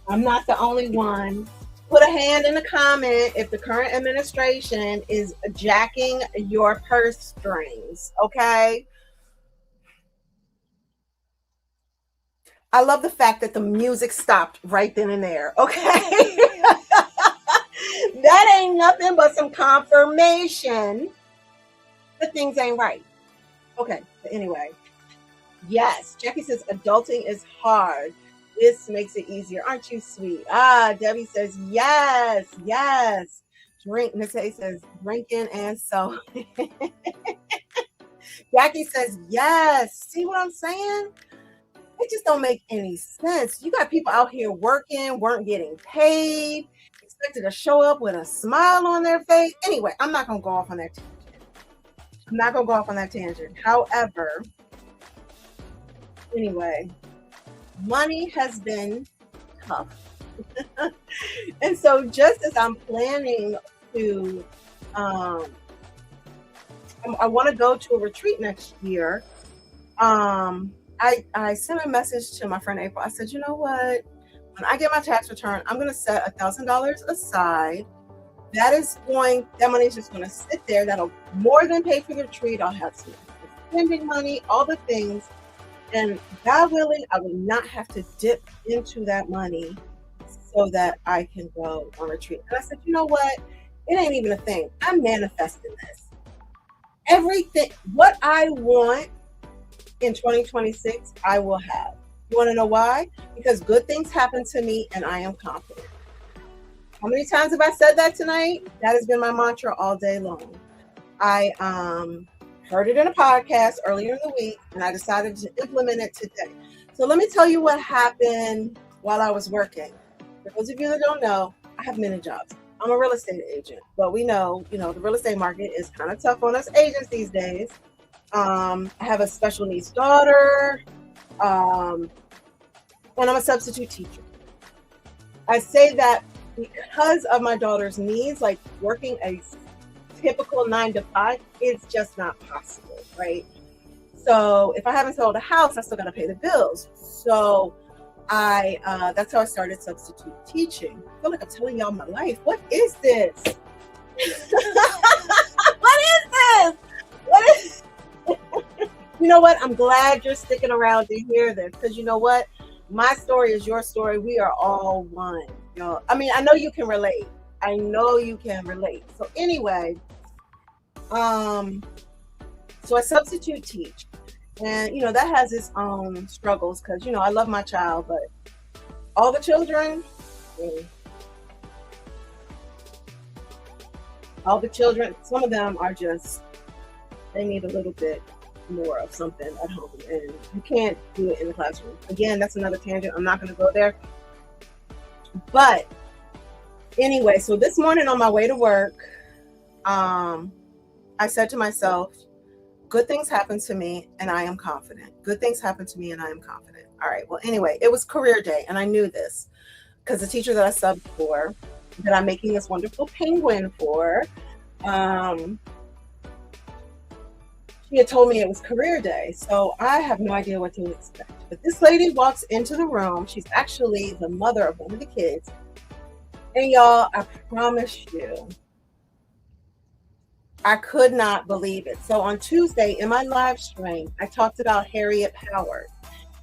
Speaker 1: I'm not the only one. Put a hand in the comment if the current administration is jacking your purse strings, okay? I love the fact that the music stopped right then and there, okay? That ain't nothing but some confirmation that things ain't right. Okay, but anyway. Yes, Jackie says adulting is hard. This makes it easier. Aren't you sweet? Debbie says, yes, yes. Drink. Nate says, drinking and so. Jackie says, yes. See what I'm saying? It just don't make any sense. You got people out here working, weren't getting paid, expected to show up with a smile on their face. Anyway, I'm not going to go off on that tangent. However, anyway, money has been tough. And so just as I'm planning to, I want to go to a retreat next year, I sent a message to my friend April. I said, you know what? When I get my tax return, I'm going to set $1,000 aside. That money is just going to sit there. That'll more than pay for the retreat. I'll have some spending money, all the things. And God willing, I will not have to dip into that money so that I can go on retreat. And I said, you know what? It ain't even a thing. I'm manifesting this. Everything, what I want in 2026, I will have. You want to know why? Because good things happen to me and I am confident. How many times have I said that tonight? That has been my mantra all day long. I heard it in a podcast earlier in the week, and I decided to implement it today. So let me tell you what happened while I was working. For those of you that don't know, I have many jobs. I'm a real estate agent, but we know, the real estate market is kind of tough on us agents these days. I have a special needs daughter, and I'm a substitute teacher. I say that because of my daughter's needs, like working a typical 9-to-5, it's just not possible, right? So if I haven't sold a house, I still got to pay the bills. So that's how I started substitute teaching. I feel like I'm telling y'all my life. What is this? What is this? What is You know what? I'm glad you're sticking around to hear this, because you know what? My story is your story. We are all one. You know, I mean, I know you can relate. I know you can relate. So anyway, um, so I substitute teach, and that has its own struggles, because I love my child, but all the children, mm, all the children, some of them are just, they need a little bit more of something at home, and you can't do it in the classroom. Again, that's another tangent. I'm not going to go there. But anyway, so this morning on my way to work, I said to myself, good things happen to me and I am confident. Good things happen to me and I am confident. All right. Well, anyway, it was career day, and I knew this because the teacher that I subbed for, that I'm making this wonderful penguin for, um, she had told me it was career day. So I have no idea what to expect. But this lady walks into the room. She's actually the mother of one of the kids. And y'all, I promise you, I could not believe it. So on Tuesday in my live stream, I talked about Harriet Powers.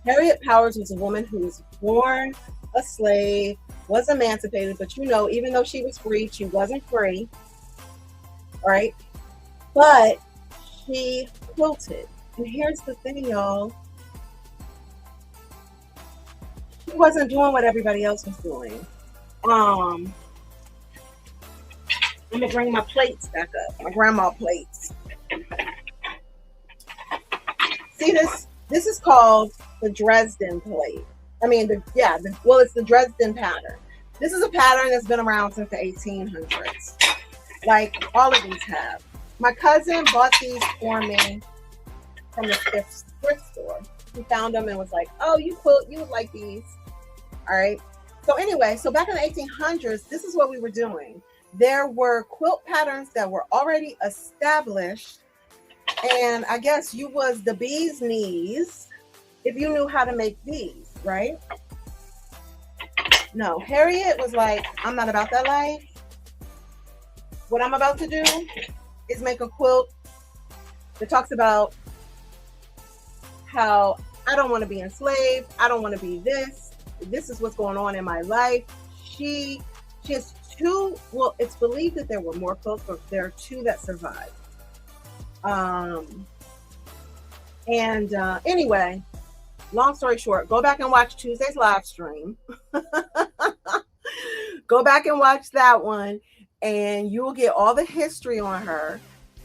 Speaker 1: Harriet Powers was a woman who was born a slave, was emancipated, but even though she was free, she wasn't free, right? But she quilted. And here's the thing, y'all. She wasn't doing what everybody else was doing. I'm gonna bring my plates back up, my grandma plates. See this? This is called the Dresden plate. I mean, it's the Dresden pattern. This is a pattern that's been around since the 1800s. Like all of these have. My cousin bought these for me from the thrift store. He found them and was like, "Oh, you quilt, you would like these." All right. So anyway, so back in the 1800s, this is what we were doing. There were quilt patterns that were already established, and I guess you was the bee's knees if you knew how to make these, right? No, Harriet was like, I'm not about that life. What I'm about to do is make a quilt that talks about how I don't want to be enslaved. I don't want to be this. This is what's going on in my life. She has two, well, it's believed that there were more quilts, but there are two that survived. Anyway, long story short, go back and watch Tuesday's live stream. Go back and watch that one, and you will get all the history on her.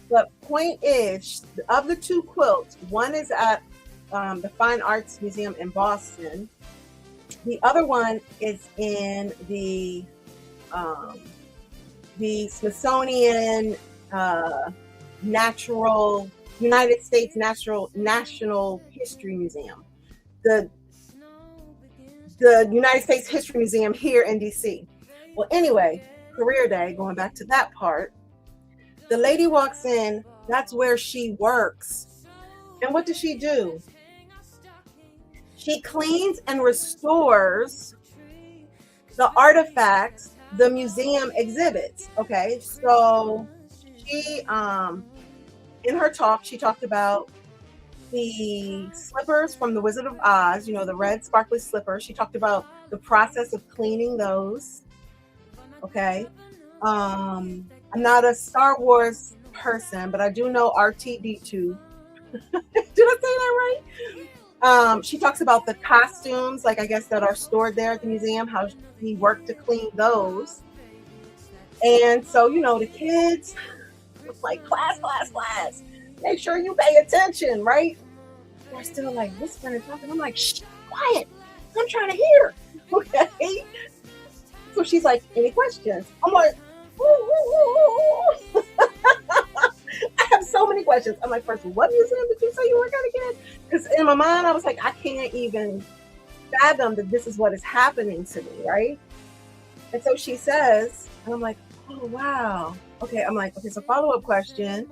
Speaker 1: But point is, of the two quilts, one is at the Fine Arts Museum in Boston. The other one is in the Smithsonian United States National History Museum, the United States History Museum here in DC. Well, anyway, career day, going back to that part, the lady walks in, that's where she works. And what does she do? She cleans and restores the artifacts the museum exhibits. Okay, so she in her talk, she talked about the slippers from the Wizard of Oz, the red sparkly slippers. She talked about the process of cleaning those. Okay. I'm not a Star Wars person, but I do know RTD2. Did I say that right? She talks about the costumes, like I guess that are stored there at the museum, how he worked to clean those. And so, the kids was like, class. Make sure you pay attention, right? They're still like whispering and talking. I'm like, shh, quiet. I'm trying to hear. Okay. So she's like, any questions? I'm like, ooh. I have so many questions. I'm like, first, what museum did you say you were going to get? Because in my mind, I was like, I can't even fathom that this is what is happening to me, right? And so she says, and I'm like, oh, wow. Okay, I'm like, okay, so follow-up question.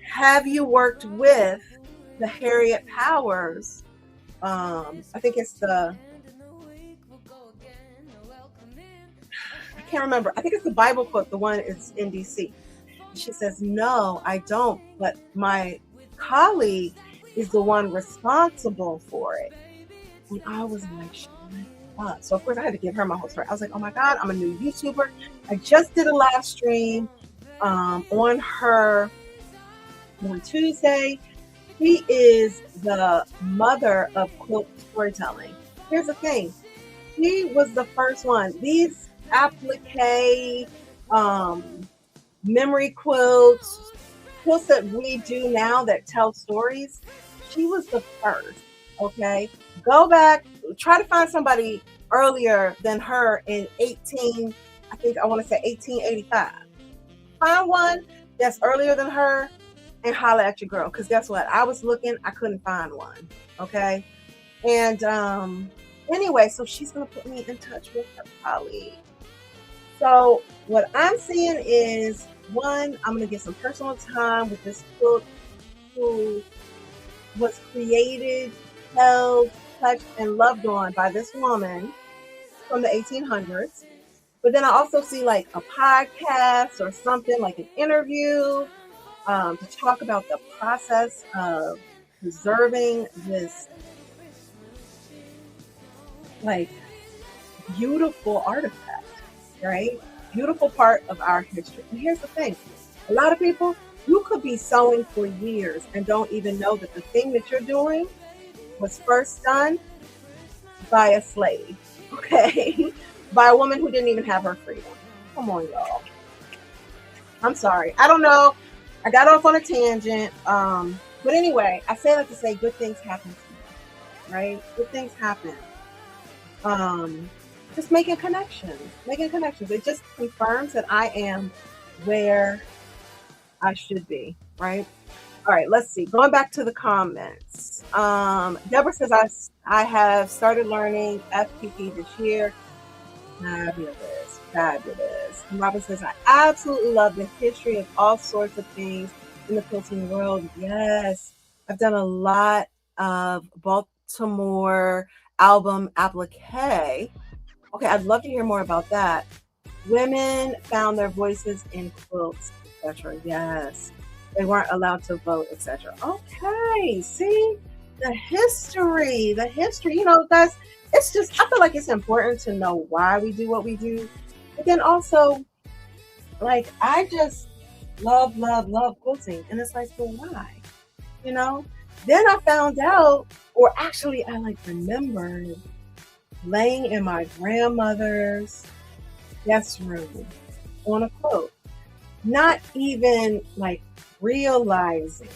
Speaker 1: Have you worked with the Harriet Powers? I think it's the I can't remember. I think it's the Bible quote. The one is in DC. She says, "No, I don't. But my colleague is the one responsible for it." And I was like, "Shut up." So of course I had to give her my whole story. I was like, "Oh my God, I'm a new YouTuber. I just did a live stream on her on Tuesday. She is the mother of quilt storytelling. Here's the thing. She was the first one. These applique, um, memory quilts, quilts that we do now that tell stories, she was the first. Okay. Go back, try to find somebody earlier than her in 18, I think I want to say 1885. Find one that's earlier than her and holla at your girl. Because guess what? I was looking, I couldn't find one. Okay. And anyway, so she's gonna put me in touch with her colleague. So what I'm seeing is one, I'm gonna get some personal time with this quilt who was created, held, touched, and loved on by this woman from the 1800s. But then I also see like a podcast or something like an interview to talk about the process of preserving this like beautiful artifact, right? Beautiful part of our history. And here's the thing, a lot of people, you could be sewing for years and don't even know that the thing that you're doing was first done by a slave, okay? By a woman who didn't even have her freedom. Come on, y'all. I'm sorry. I don't know. I got off on a tangent. But anyway, I say that to say good things happen to me, right? Good things happen. Just making connections. It just confirms that I am where I should be, right? All right, let's see. Going back to the comments. Deborah says I have started learning FPP this year. Fabulous. And Robin says, I absolutely love the history of all sorts of things in the quilting world. Yes, I've done a lot of Baltimore album applique. Okay, I'd love to hear more about that. Women found their voices in quilts, etc. Yes, they weren't allowed to vote, etc. Okay, see the history. You know, guys, it's just, I feel like it's important to know why we do what we do. But then also, like, I just love quilting. And it's like, so why? You know? Then I found out, or actually I like remembered laying in my grandmother's guest room on a quilt. Not even like realizing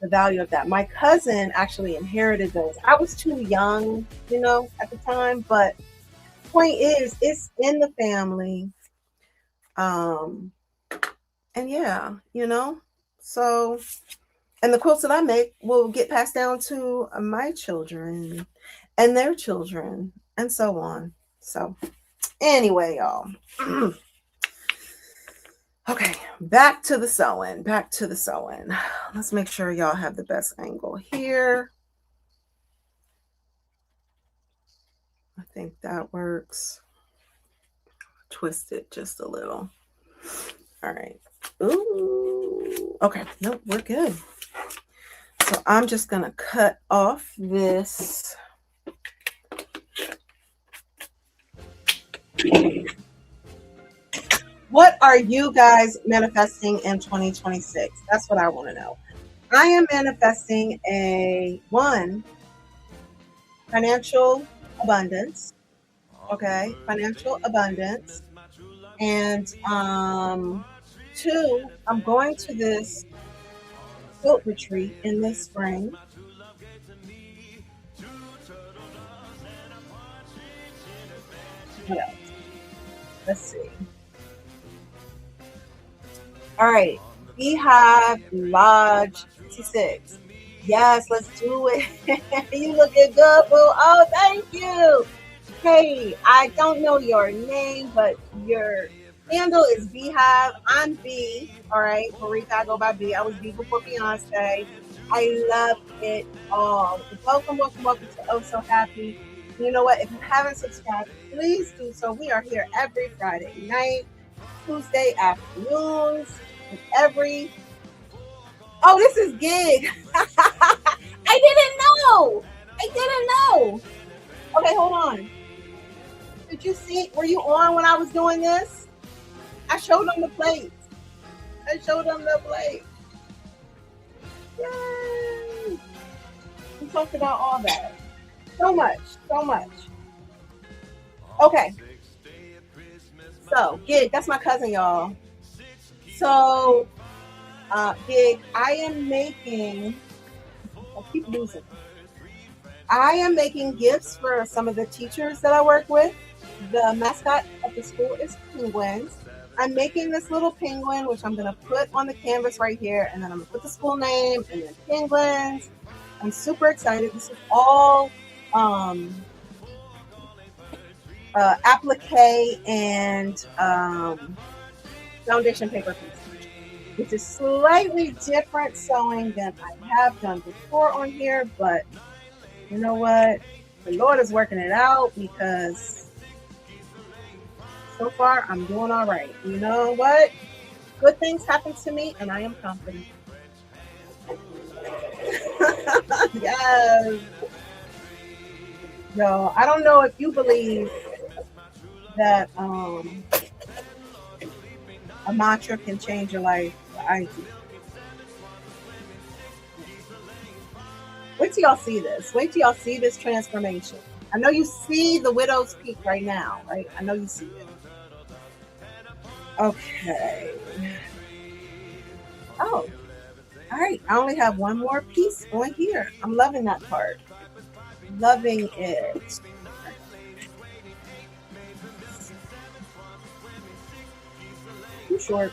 Speaker 1: the value of that. My cousin actually inherited those. I was too young, you know, at the time, but point is, it's in the family. And yeah, you know, so, and the quilts that I make will get passed down to my children and their children and so on. So anyway, y'all. Okay, back to the sewing. Let's make sure y'all have the best angle here. I think that works. Twist it just a little. All right. Ooh. Okay, nope, we're good. So I'm just gonna cut off this. What are you guys manifesting in 2026? That's what I want to know. I am manifesting financial abundance. Okay, financial abundance. And 2, I'm going to this quilt retreat in this spring. What else? Let's see. All right, Beehive Lodge 56. Yes, let's do it. You looking good, boo. Oh, thank you. Hey, I don't know your name, but your handle is Beehive. I'm B. All right, Marika, I go by B. I was B before Beyonce. I love it all. Welcome to Oh So Happy. You know what? If you haven't subscribed, please do so. We are here every Friday night, Tuesday afternoons, and every. Oh, this is gig. I didn't know. I didn't know. Okay, hold on. Did you see? Were you on when I was doing this? I showed them the plates. I showed them the plate. Yay! We talked about all that. So much. So much. Okay. So, Gig, that's my cousin, y'all. So, Gig, I am making, I keep losing. I am making gifts for some of the teachers that I work with. The mascot of the school is penguins. I'm making this little penguin, which I'm going to put on the canvas right here, and then I'm going to put the school name and then penguins. I'm super excited. This is all applique and foundation paper piece, which is slightly different sewing than I have done before on here, but you know what? The Lord is working it out because so far I'm doing all right. You know what? Good things happen to me and I am confident. Yes. Yo, I don't know if you believe that a mantra can change your life. I do. Wait till y'all see this. Wait till y'all see this transformation. I know you see the widow's peak right now, right? I know you see it. Okay. Oh, all right. I only have one more piece on here. I'm loving that part. Loving it. Too short.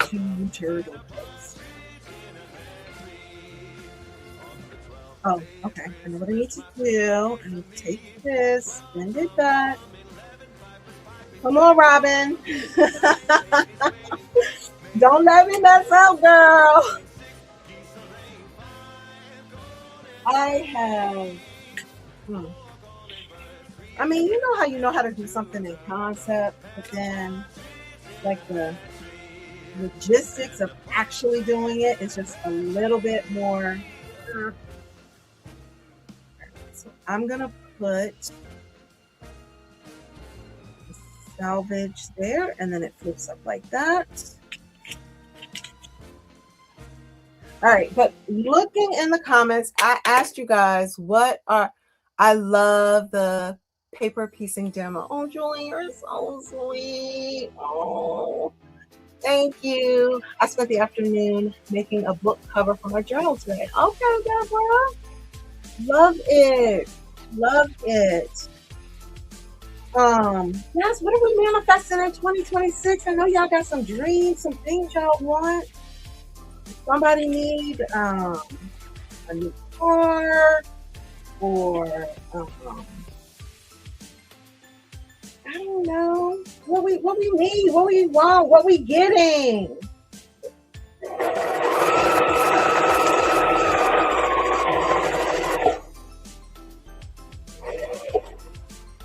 Speaker 1: Two turtle plates. Oh, okay. I know what I need to do. I need to take this, bend it back. Come on, Robin. Don't let me mess up, girl. I have. I mean, you know how to do something in concept, but then like the logistics of actually doing it is just a little bit more. So I'm gonna put salvage there, and then it flips up like that. All right, but looking in the comments, I asked you guys I love the paper piecing demo. Oh, Julie, you're so sweet. Oh, thank you. I spent the afternoon making a book cover for my journal today. Okay, Deborah. Love it. Love it. Yes, what are we manifesting in 2026? I know y'all got some dreams, some things y'all want. Somebody need a new car, or I don't know what we need, what we want, what we getting.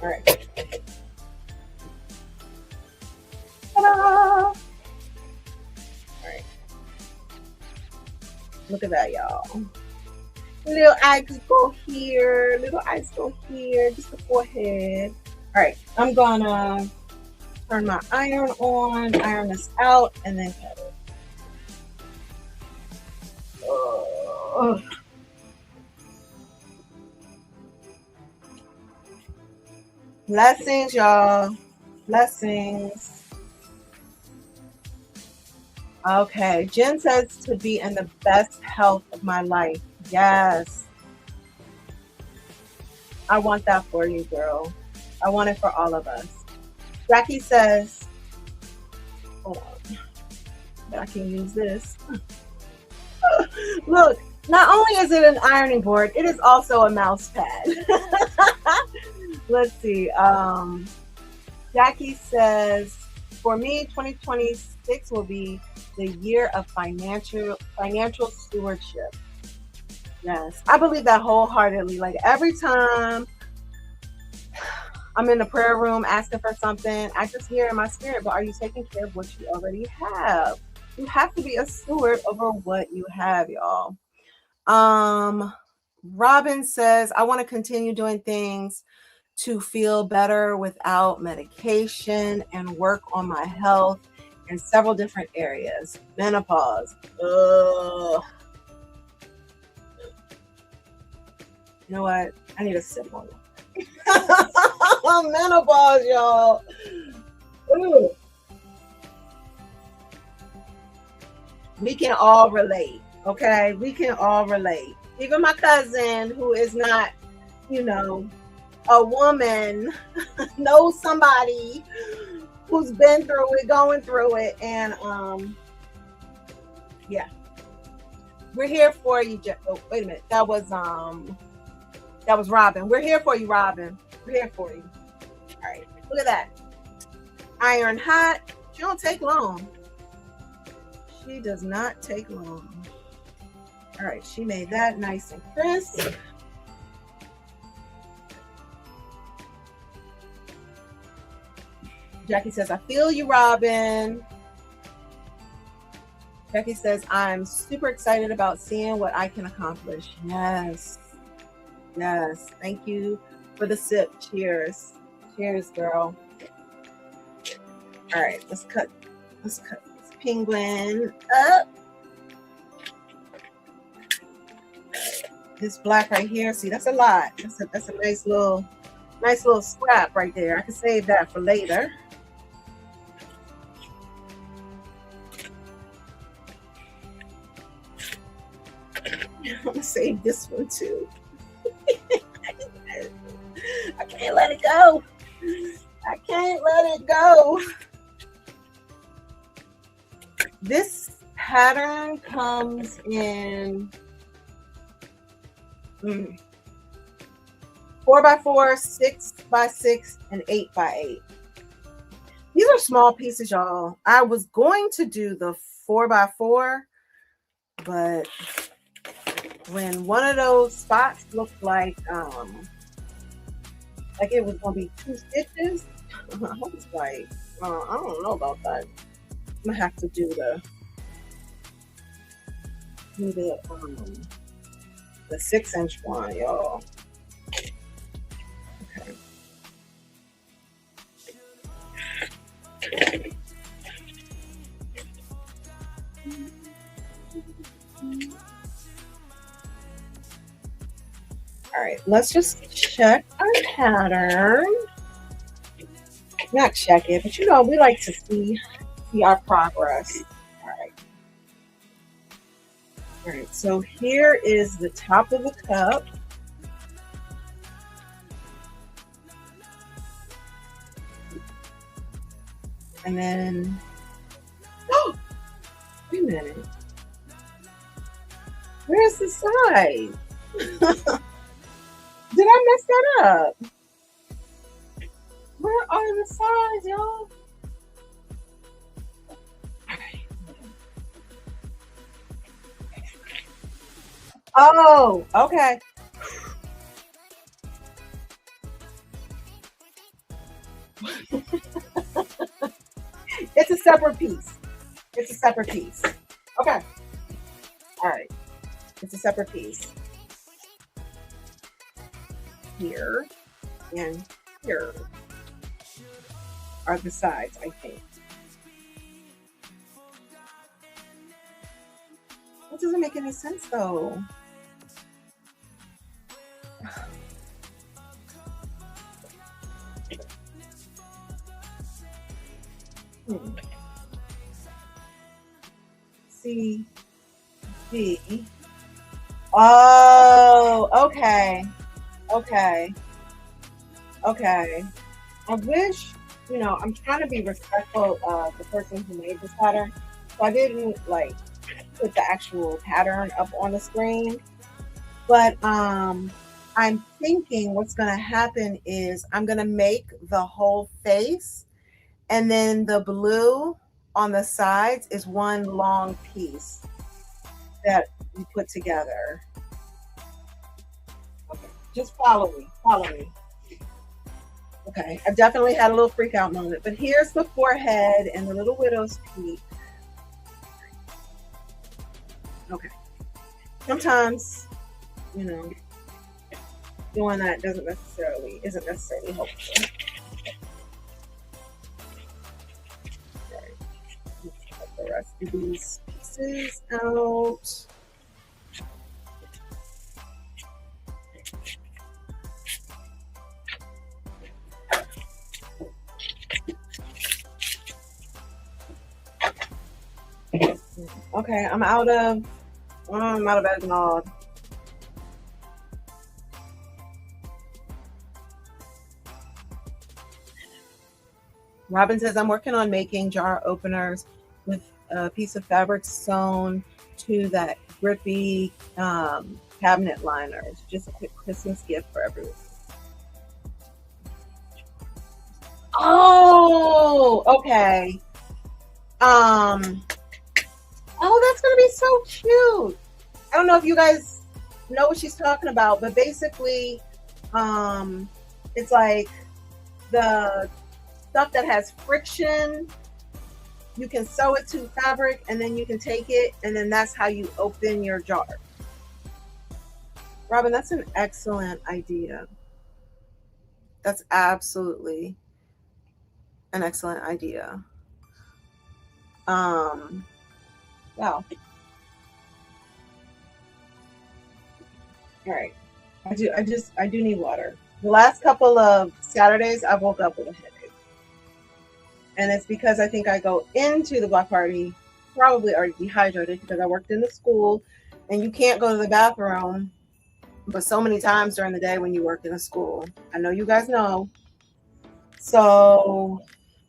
Speaker 1: All right. Ta-da! All right. Look at that, y'all. Little eyes go here, little eyes go here, just the forehead. All right, I'm gonna turn my iron on, iron this out, and then cut it. Oh. Blessings, y'all. Blessings. Okay, Jen says to be in the best health of my life. Yes. I want that for you, girl. I want it for all of us. Jackie says, hold on, I can use this. Look, not only is it an ironing board, it is also a mouse pad. Let's see. Jackie says, for me, 2026 will be the year of financial stewardship. Yes, I believe that wholeheartedly. Like every time I'm in the prayer room asking for something, I just hear in my spirit, but are you taking care of what you already have? You have to be a steward over what you have, y'all. Um, Robin says, I want to continue doing things to feel better without medication and work on my health in several different areas. Menopause. Ugh. You know what? I need a sip on it. Menopause, y'all. Ooh. We can all relate. Okay. We can all relate. Even my cousin, who is not, you know, a woman, knows somebody who's been through it, going through it. And yeah. We're here for you. Oh, wait a minute. That was Robin. We're here for you, Robin. We're here for you. All right. Look at that. Iron hot. She don't take long. She does not take long. All right. She made that nice and crisp. Jackie says, I feel you, Robin. Jackie says, I'm super excited about seeing what I can accomplish. Yes. Yes. Thank you for the sip. Cheers. Cheers, girl. All right. Let's cut this penguin up. This black right here. See, that's a lot. That's a nice little scrap right there. I can save that for later. I'm gonna save this one too. I can't let it go. I can't let it go. This pattern comes in 4x4, 6x6, and 8x8. These are small pieces, y'all. I was going to do the 4x4, but when one of those spots looked like it was gonna be 2 stitches, I was like, I don't know about that. I'm gonna have to do the 6-inch one, y'all. Okay. All right, let's just check our pattern. Not check it, but you know, we like to see our progress. All right, so here is the top of the cup. And then, oh, wait a minute. Where's the side? Did I mess that up? Where are the sides, y'all? Oh, okay. It's a separate piece. It's a separate piece. Okay. All right. It's a separate piece. Here and here are the sides, I think. That doesn't make any sense, though. C, D. Oh, okay. Okay. Okay. I wish, you know, I'm trying to be respectful of the person who made this pattern. So I didn't like put the actual pattern up on the screen. But I'm thinking what's gonna happen is I'm gonna make the whole face, and then the blue on the sides is one long piece that you put together. Okay, just follow me, follow me. Okay, I definitely had a little freak out moment, but here's the forehead and the little widow's peak. Okay, sometimes, you know, doing that isn't necessarily helpful. Right. Let's cut the rest of these pieces out. Okay, I'm out of eggnog. Robin says, I'm working on making jar openers with a piece of fabric sewn to that grippy cabinet liners. Just a quick Christmas gift for everyone. Oh, okay. Oh, that's gonna be so cute. I don't know if you guys know what she's talking about, but basically, it's like the stuff that has friction. You can sew it to fabric, and then you can take it, and then that's how you open your jar. Robin, that's an excellent idea. That's absolutely an excellent idea. Wow. All right. I do need water. The last couple of Saturdays, I woke up with a headache. And it's because I think I go into the block party probably already dehydrated because I worked in the school and you can't go to the bathroom but so many times during the day when you work in a school. I know you guys know. So,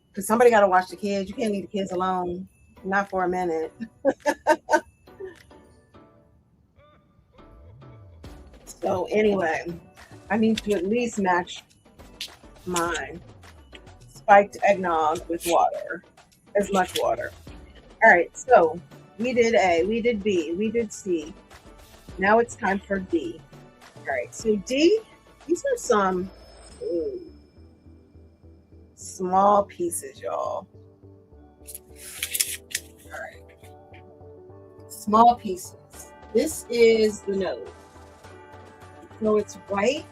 Speaker 1: because somebody got to watch the kids. You can't leave the kids alone, not for a minute. So, anyway, I need to at least match my spiked eggnog with water, as much water. All right, so we did A, we did B, we did C. Now it's time for D. All right, so D, these are some small pieces, y'all. All right, small pieces. This is the nose. So it's white.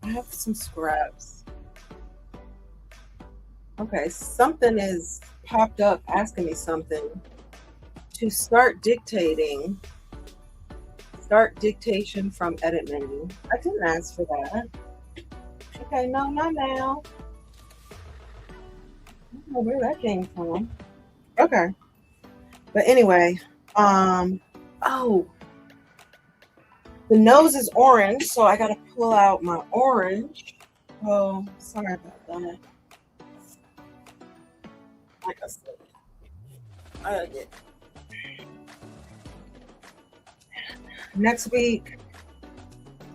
Speaker 1: I have some scraps. Okay, something is popped up asking me something to start dictating. Start dictation from edit menu. I didn't ask for that. Okay, no, not now. I don't know where that came from. Okay. But anyway, oh, the nose is orange, so I gotta pull out my orange. Oh, sorry about that. Like I said, I gotta get next week.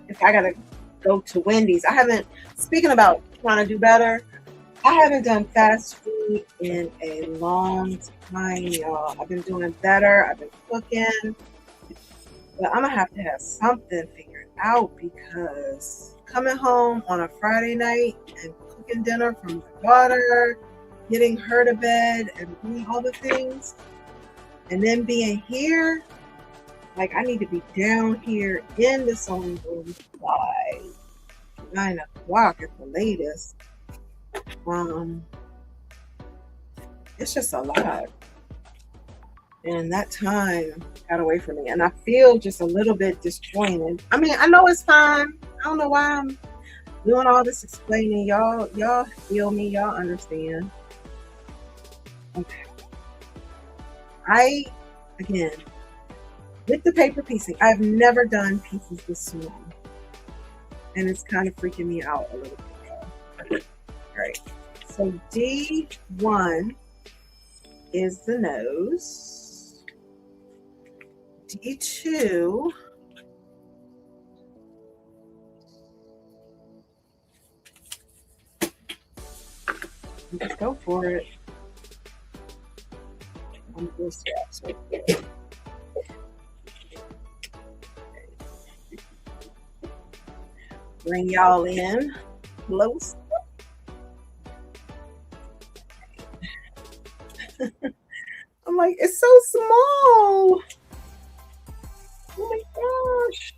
Speaker 1: If I gotta go to Wendy's, I haven't. Speaking about trying to do better, I haven't done fast food in a long time, y'all. I've been doing better. I've been cooking, but I'm gonna have to have something figured out because coming home on a Friday night and cooking dinner for my daughter, getting her to bed, and doing all the things, and then being here, like I need to be down here in the sewing room by 9 o'clock at the latest. It's just a lot. And that time got away from me. And I feel just a little bit disjointed. I mean, I know it's fine. I don't know why I'm doing all this explaining. Y'all feel me, y'all understand. Okay. Again, with the paper piecing, I've never done pieces this small. And it's kind of freaking me out a little bit. All right. So D1 is the nose. D2 Let's go for it. On this straps right there. Bring y'all in close. I'm like, it's so small. Oh my gosh.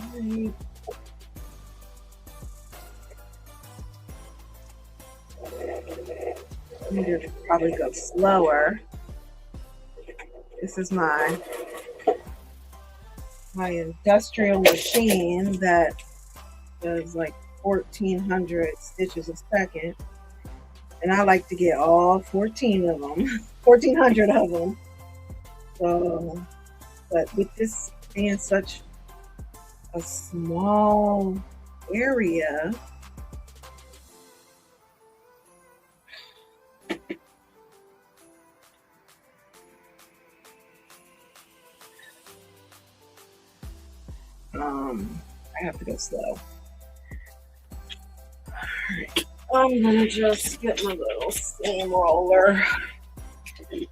Speaker 1: All right. I need to probably go slower. This is my industrial machine that does like 1,400 stitches a second, and I like to get all 14 of them, 1,400 of them. So, but with this being such a small area, I have to go slow. Alright, I'm gonna just get my little seam roller. I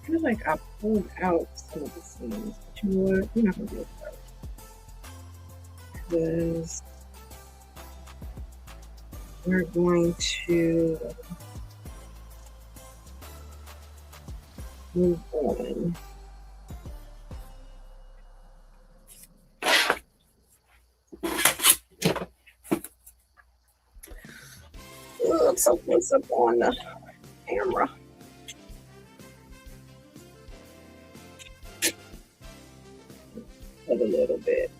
Speaker 1: feel like I pulled out some of the seams, but you know what? We're not gonna do it that because we're going to move on. I'm so close up on the camera. A little bit.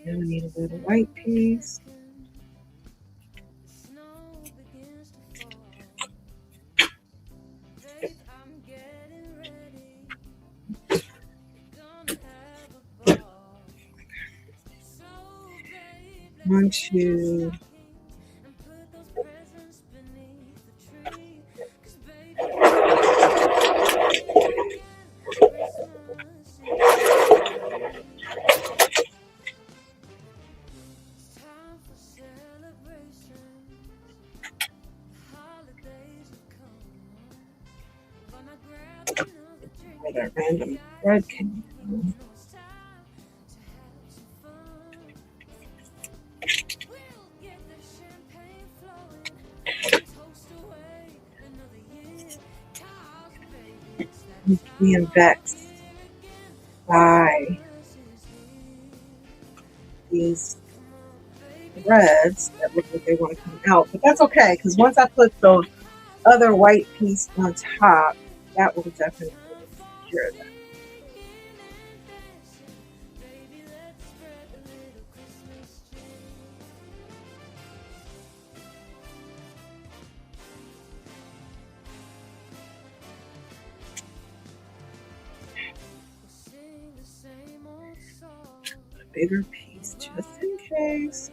Speaker 1: Now we need a little white piece. One, two. Where that random thread came from. Being vexed by these threads that look like they want to come out, but that's okay because once I put the other white piece on top, that will definitely cure that. Bigger piece just in case.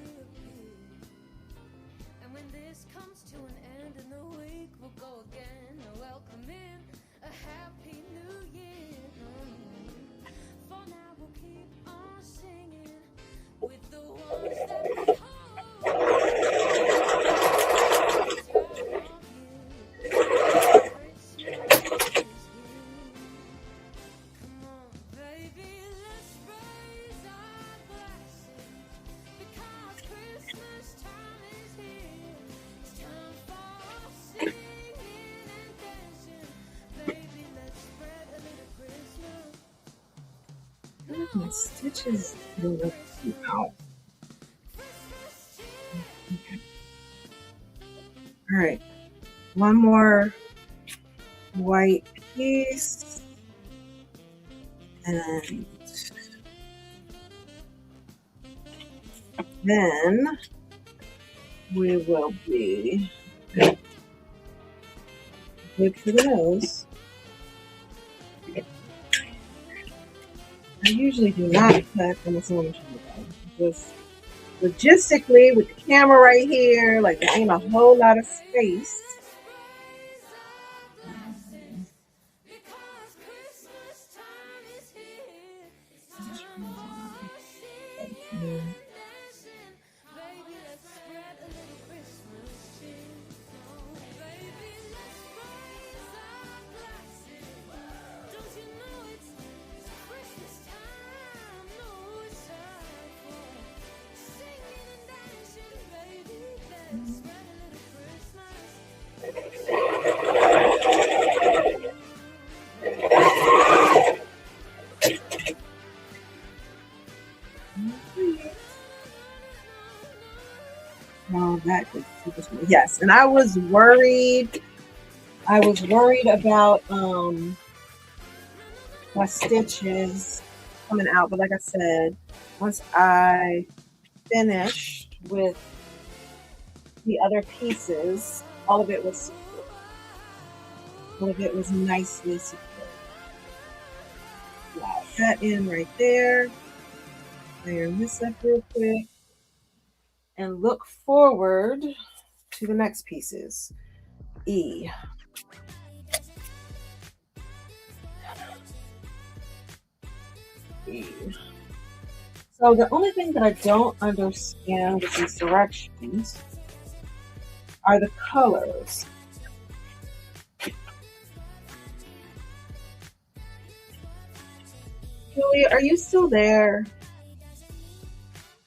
Speaker 1: And when this comes to an end in the week, we'll go again. Welcome in a happy new year. For now, we'll keep on singing with the ones that we my stitches will come out. Okay. All right, one more white piece, and then we will be good for the nose. I usually do not cut on the sewing machine though. Just logistically with the camera right here, like there ain't a whole lot of space. Oh, that is super smooth. Yes, and I was worried. I was worried about my stitches coming out, but like I said, once I finished with the other pieces, all of it was secure. All of it was nicely secure. Slide that in right there. Iron this up real quick. And look forward to the next pieces. E. E. So the only thing that I don't understand with these directions are the colors. Julie, are you still there?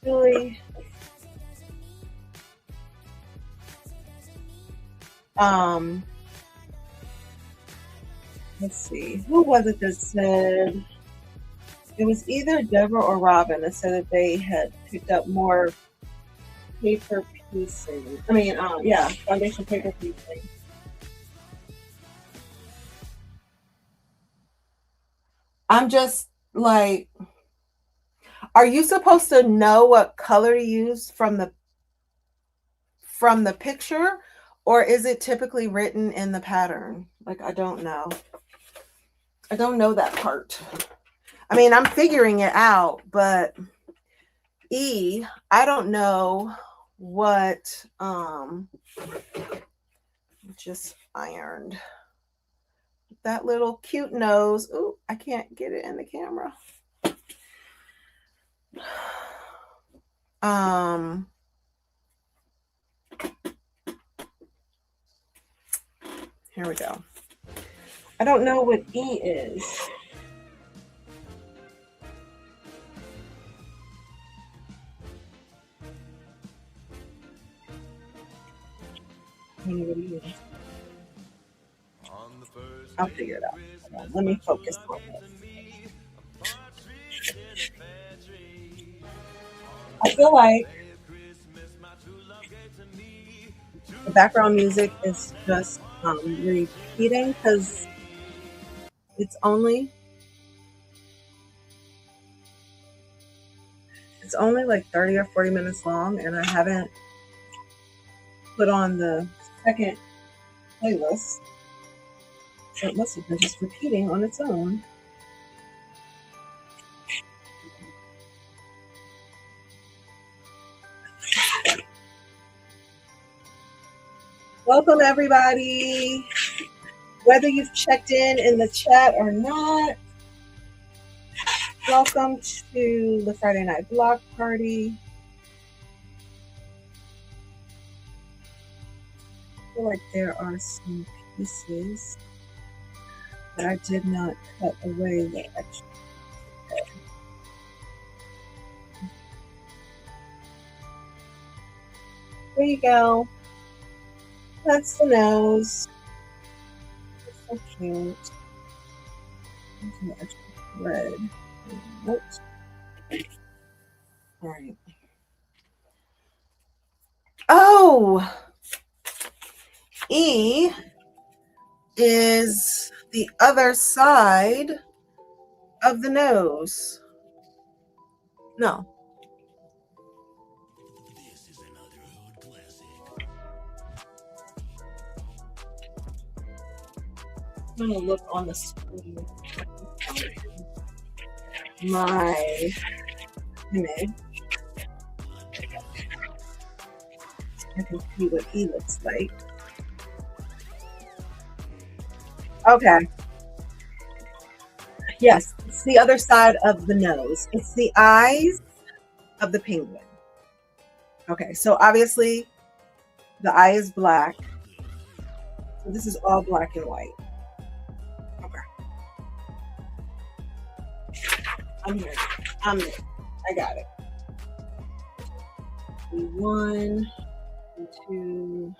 Speaker 1: Julie? Let's see. Who was it that said? It was either Deborah or Robin that said that they had picked up more paper piecing. I mean, yeah, foundation paper piecing. I'm just like, are you supposed to know what color to use from the picture, or is it typically written in the pattern? Like, I don't know. I don't know that part. I mean, I'm figuring it out, but E, I don't know what just ironed. That little cute nose. Ooh, I can't get it in the camera. Here we go. I don't know what E is. I don't know what E is. I'll figure it out. Let me focus on this. I feel like the background music is just repeating because it's only like 30 or 40 minutes long, and I haven't put on the second playlist, so it must have been just repeating on its own. Welcome everybody, whether you've checked in the chat or not. Welcome to the Friday Night Block Party. I feel like there are some pieces that I did not cut away yet. There you go. That's the nose. It's so cute. There's some red. Oops. All right. Oh, E is the other side of the nose. No. This is another hood classic. I'm gonna look on the screen. My image. I can see what he looks like. Okay. Yes, it's the other side of the nose. It's the eyes of the penguin. Okay, so obviously the eye is black. So this is all black and white. Okay. I'm here. I got it. 1, 2.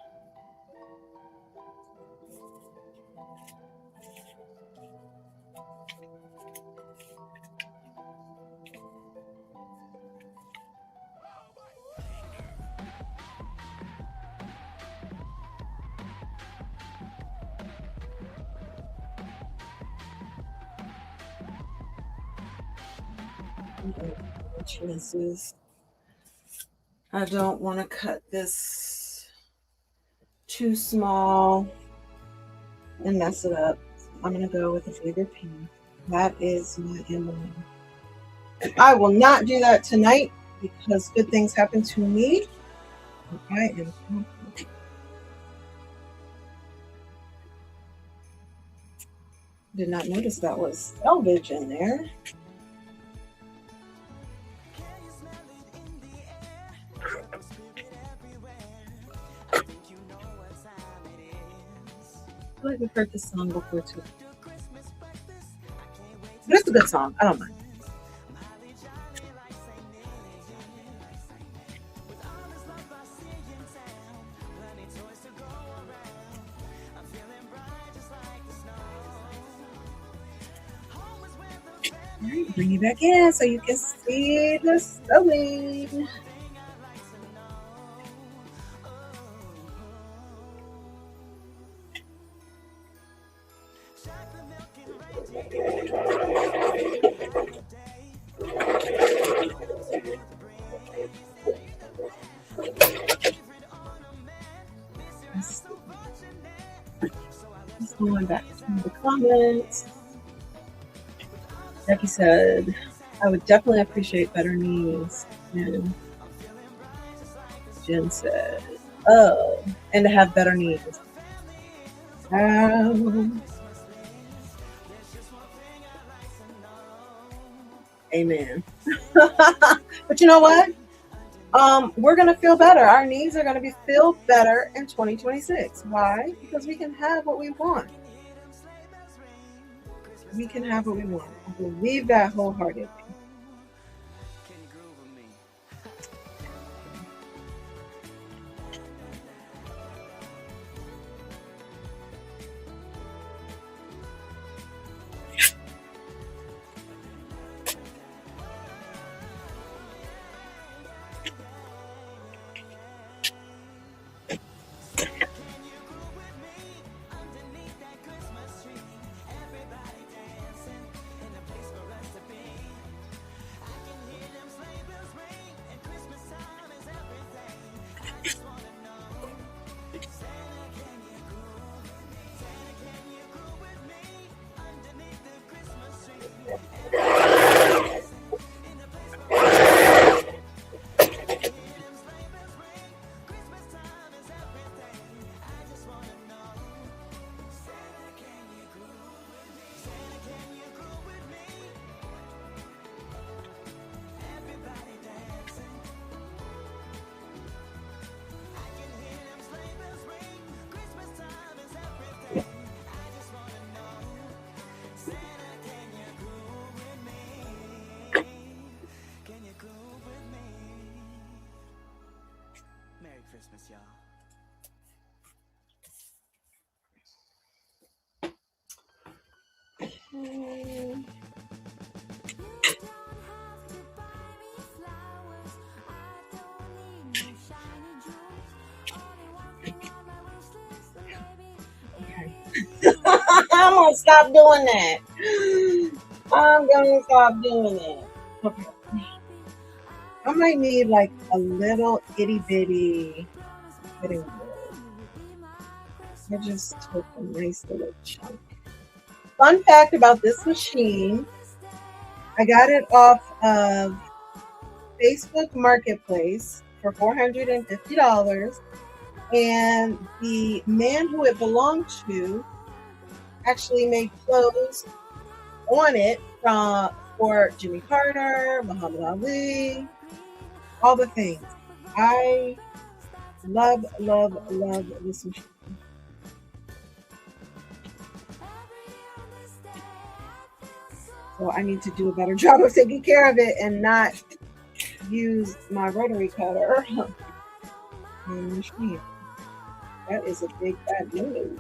Speaker 1: Chances. I don't want to cut this too small and mess it up. I'm going to go with a bigger piece. That is my emblem. I will not do that tonight because good things happen to me. I am confident. Did not notice that was selvage in there. I feel like we've heard this song before too. But it's a good song. I don't mind. All right, bring it back in so you can see the sewing. Just going back to the comments. Becky said, I would definitely appreciate better knees. And Jen said, oh, and to have better knees. Amen. But you know what? We're going to feel better. Our knees are going to feel better in 2026. Why? Because we can have what we want. We can have what we want. I believe that wholeheartedly.
Speaker 2: Christmas, y'all.
Speaker 1: I'm gonna stop doing that. I'm gonna stop doing that. Okay. I might need like a little itty bitty fitting board. I just took a nice little chunk Fun fact about this machine, I got it off of Facebook Marketplace for $450, and the man who it belonged to actually made clothes on it for Jimmy Carter, Muhammad Ali, all the things. I love, love, love this machine. So I need to do a better job of taking care of it and not use my rotary cutter on the machine. That is a big bad move.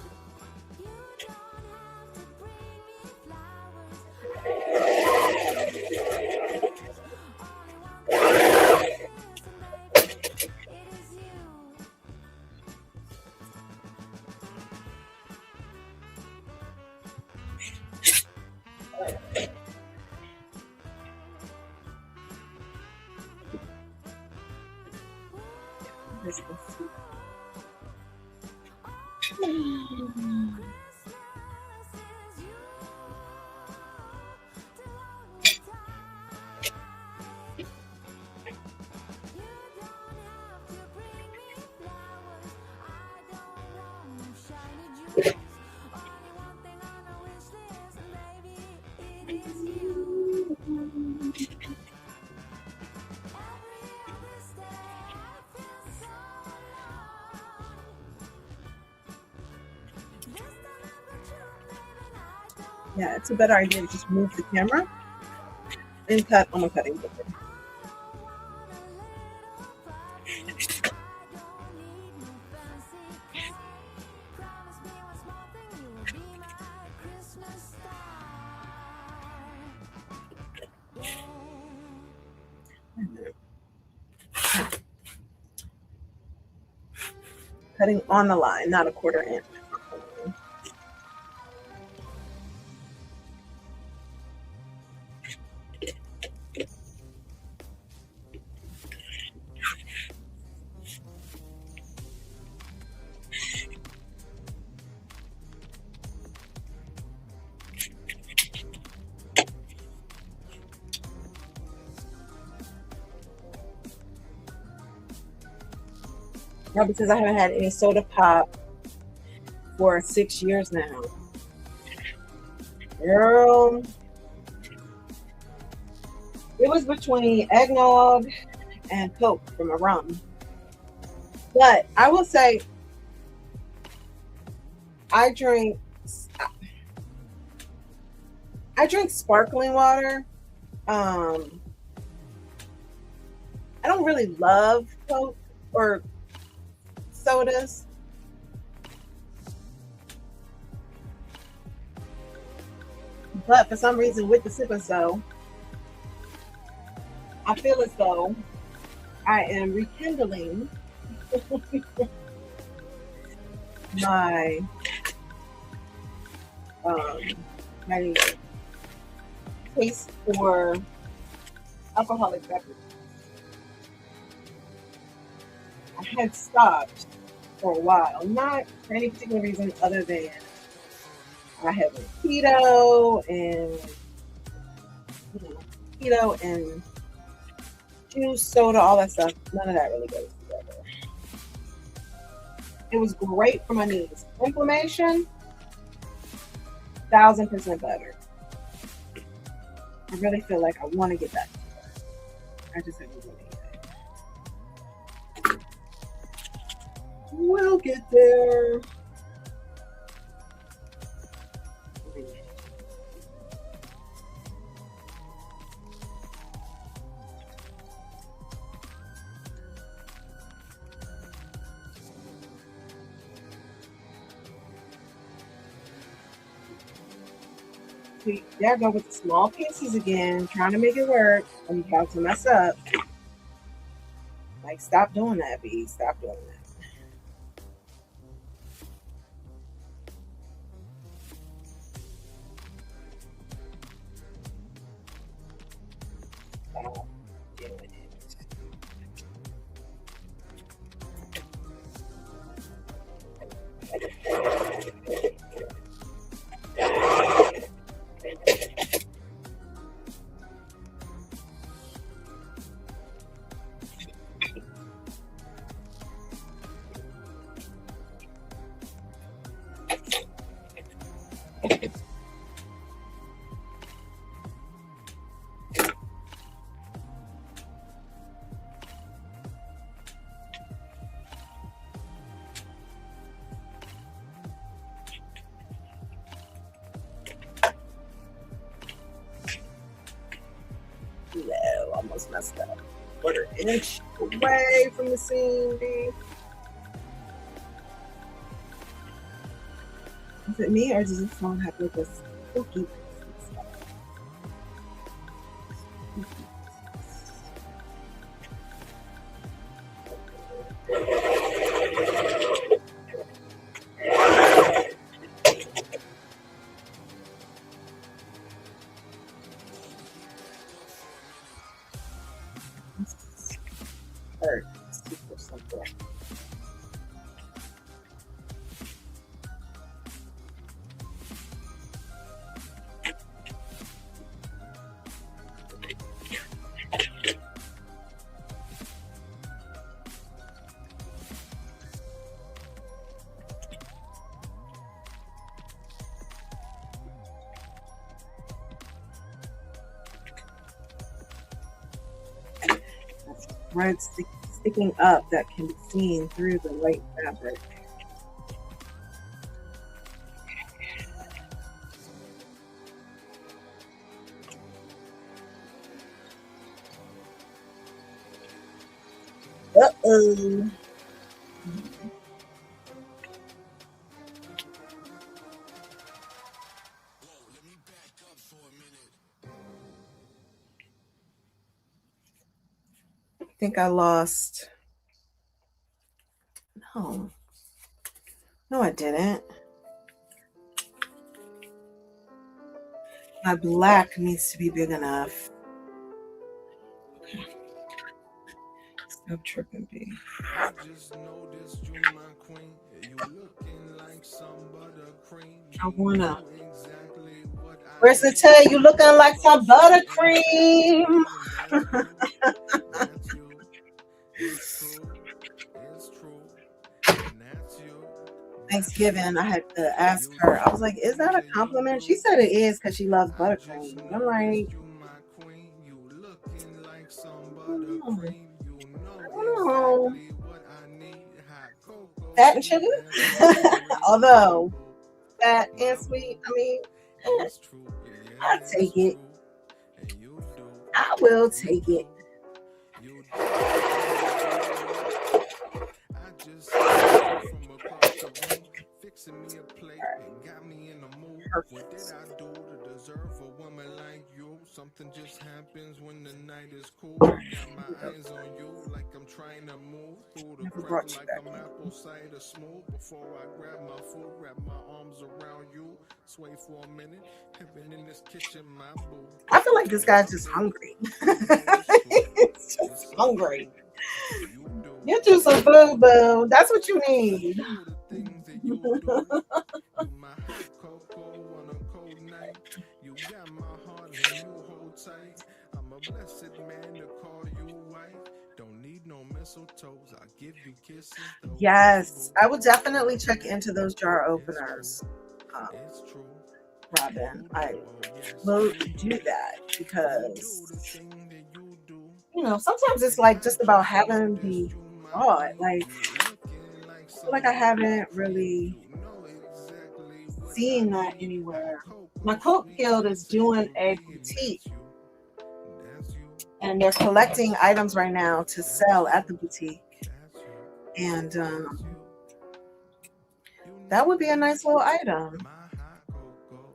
Speaker 1: Yeah, it's a better idea to just move the camera and cut on a cutting board. Cutting on the line, not a quarter inch. Now, because I haven't had any soda pop for 6 years now. Girl, it was between eggnog and Coke from a rum. But I will say, I drink sparkling water. I don't really love Coke or sodas. But for some reason, with the Sip and So, I feel as though I am rekindling my my taste for alcoholic beverages. I had stopped for a while, not for any particular reason other than I have keto and juice, soda, all that stuff. None of that really goes together. It was great for my knees. Inflammation, 1000% better. I really feel like I want to get back to that. I just haven't really yet. We'll get there. See, there I go with the small pieces again, trying to make it work. I'm about to mess up. Like, stop doing that, B. Stop doing that. Stop doing it. almost messed up. Quarter inch away from the seam, B. Is it me or does this phone have like a spooky? Super simple. Thread sticking up that can be seen through the white fabric. Uh-oh. I think I lost. No, I didn't. My black needs to be big enough. Okay. Stop tripping, B. I wanna. Where's the tell you looking like some buttercream? Thanksgiving, I had to ask her. I was like, "Is that a compliment?" She said it is because she loves buttercream. I'm like, I don't know. Fat and sugar, although fat and sweet. I mean, I'll take it. I will take it. Perfect. Something just happens when the night is cool. Got my eyes on you like I'm trying to move through the crowd like I'm apple cider smooth. Before I grab my food, wrap my arms around you, sway for a minute. Have been in this kitchen, my boo. I feel like this guy's just hungry. He's just hungry. Get you some food, boo. That's what you need. You got my heart and you hold tight. I'm a blessed man to call you wife. Don't need no mistletoes. I'll give you kisses. Yes, I will definitely check into those jar openers. It's true. Robin, I will do that because, you know, sometimes it's like just about having the thought. Like, I feel like I haven't really seen that anywhere. My Quilt Guild is doing a boutique, and they're collecting items right now to sell at the boutique. And that would be a nice little item,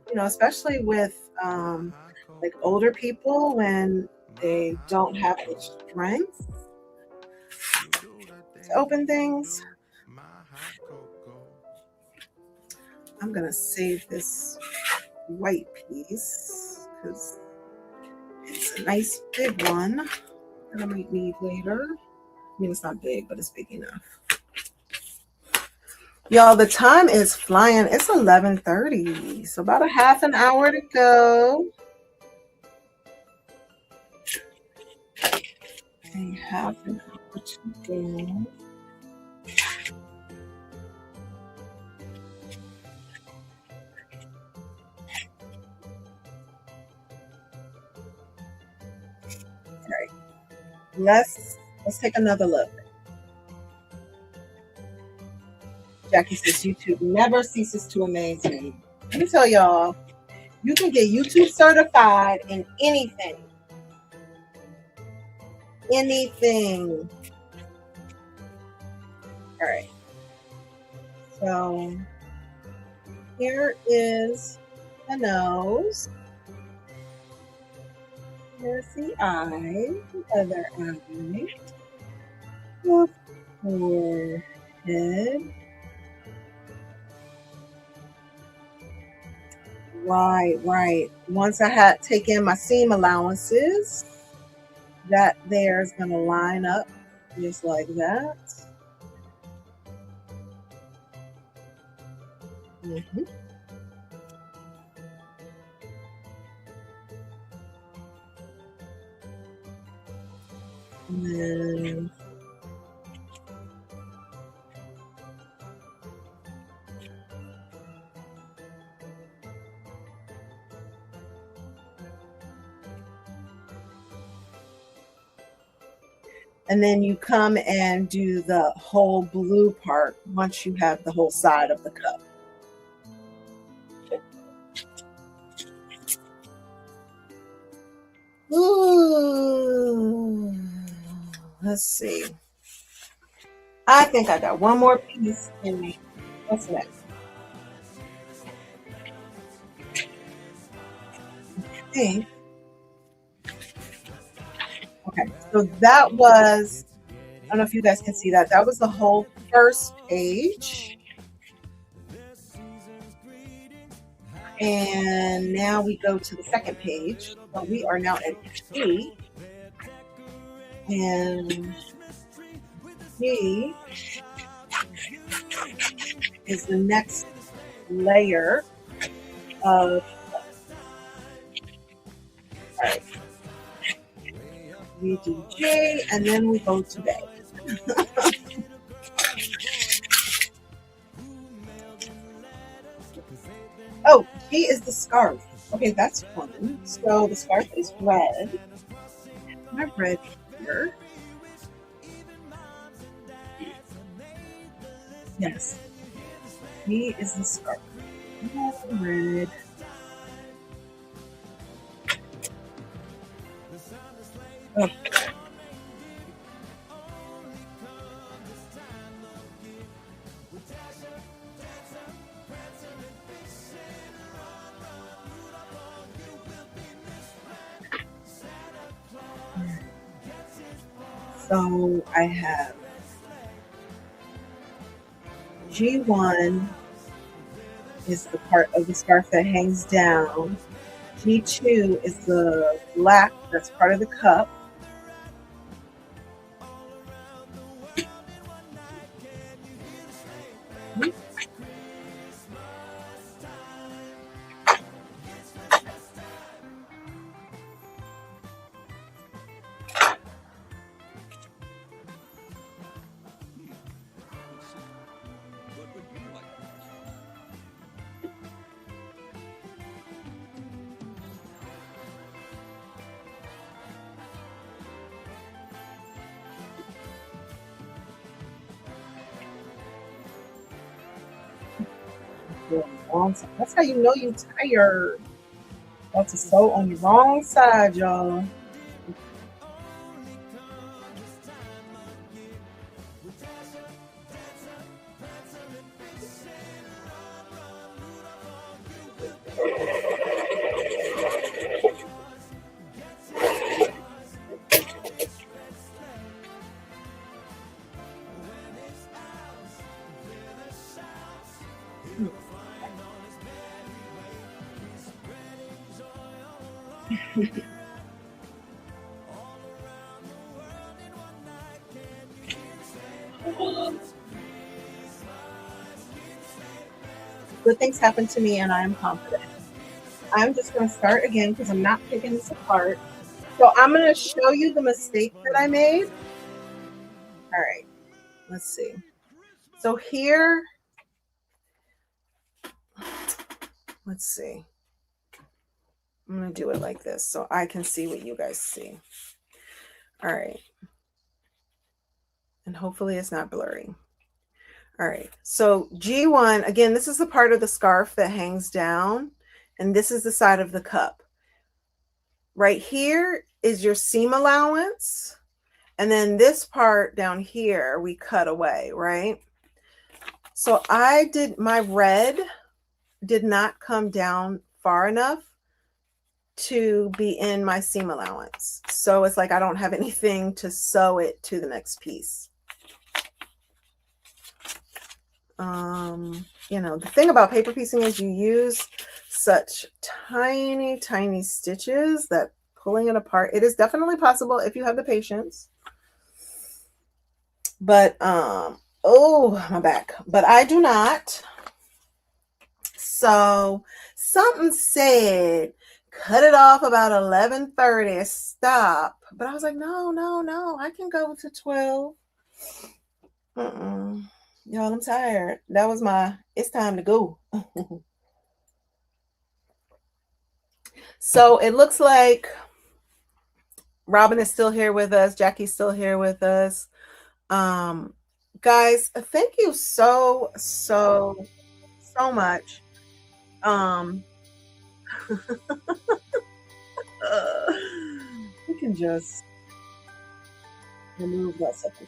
Speaker 1: you know, especially with like older people when they don't have the strength to open things. I'm gonna save this white piece because it's a nice big one that I might need later. I mean, it's not big, but it's big enough. Y'all, the time is flying. It's 11:30, so about a half an hour to go. A half an hour to go. Let's take another look. Jackie says YouTube never ceases to amaze me. Let me tell y'all, you can get YouTube certified in anything. anything. All right. So here is the nose. Here's the eye, the other eye, the forehead. Right, right. Once I had taken my seam allowances, that there is going to line up just like that. Mhm. And then you come and do the whole blue part once you have the whole side of the cup. Ooh, let's see. I think I got one more piece in me. What's next? I think. Okay, so that was, I don't know if you guys can see that. That was the whole first page. And now we go to the second page. So we are now at G. And G is the next layer of, all right, we do J and then we go to A. Oh, G is the scarf. Okay, that's fun. So the scarf is red. My red here. Yes. G is the scarf. Red. Oh. So I have G1 is the part of the scarf that hangs down. G2 is the black that's part of the cup. That's how you know you're tired. About to sew on the wrong side, y'all. Good things happen to me and I am confident. I'm just going to start again because I'm not picking this apart. So I'm going to show you the mistake that I made. All right, let's see. So here, let's see. I'm going to do it like this so I can see what you guys see. All right. And hopefully it's not blurry. All right. So G1, again, this is the part of the scarf that hangs down. And this is the side of the cup. Right here is your seam allowance. And then this part down here, we cut away, right? So my red did not come down far enough to be in my seam allowance. So it's like I don't have anything to sew it to the next piece. You know, the thing about paper piecing is you use such tiny, tiny stitches that pulling it apart, it is definitely possible if you have the patience. But, oh, my back. But I do not. So something said, cut it off about 11:30, stop. But I was like, no, I can go to 12. Y'all, I'm tired. That was it's time to go. So it looks like Robin is still here with us. Jackie's still here with us. Guys, thank you so much. We can just remove that section.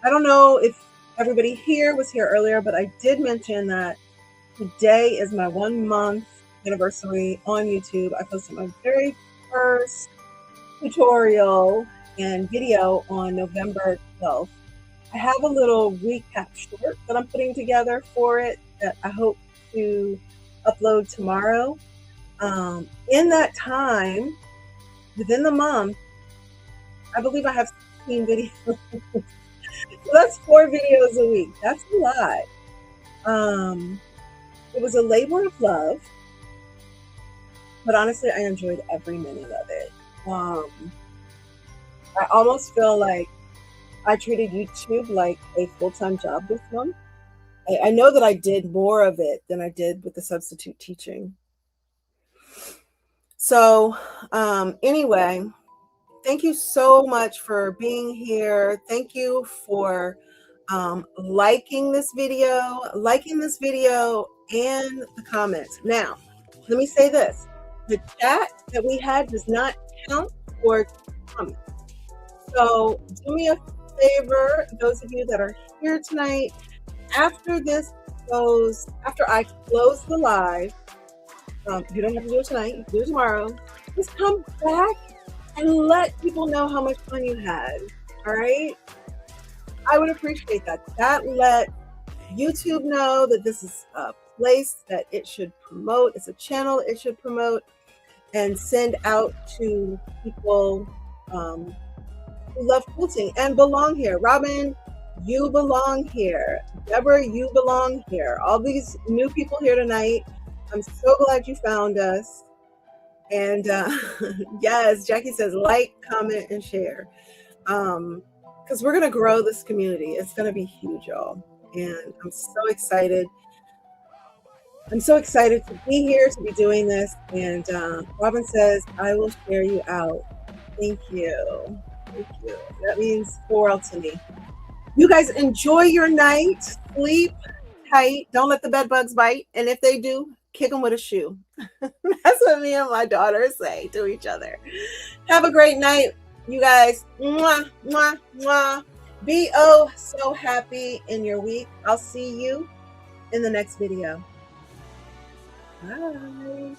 Speaker 1: I don't know if everybody here was here earlier, but I did mention that today is my 1 month anniversary on YouTube. I posted my very first tutorial and video on November 12th. I have a little recap short that I'm putting together for it that I hope to upload tomorrow. In that time, within the month, I believe I have 16 videos. So that's 4 videos a week. That's a lot. It was a labor of love, but honestly, I enjoyed every minute of it. I almost feel like I treated YouTube like a full-time job this month. I know that I did more of it than I did with the substitute teaching. So anyway, thank you so much for being here. Thank you for liking this video and the comments. Now, let me say this. The chat that we had does not count towards comments. So do me a favor, those of you that are here tonight, after I close the live, you don't have to do it tonight, you can do it tomorrow. Just come back and let people know how much fun you had. All right? I would appreciate that. That let YouTube know that this is a place that it should promote. It's a channel it should promote and send out to people who love quilting and belong here. Robin, you belong here. Deborah, you belong here. All these new people here tonight, I'm so glad you found us. And yes, Jackie says like, comment, and share. Because we're going to grow this community. It's going to be huge, y'all. And I'm so excited. I'm so excited to be here, to be doing this. And Robin says, I will share you out. Thank you. Thank you. That means the world to me. You guys enjoy your night. Sleep tight. Don't let the bed bugs bite. And if they do, kick them with a shoe. That's what me and my daughter say to each other. Have a great night, you guys. Mwah, mwah, mwah. Be so happy in your week. I'll see you in the next video. Bye.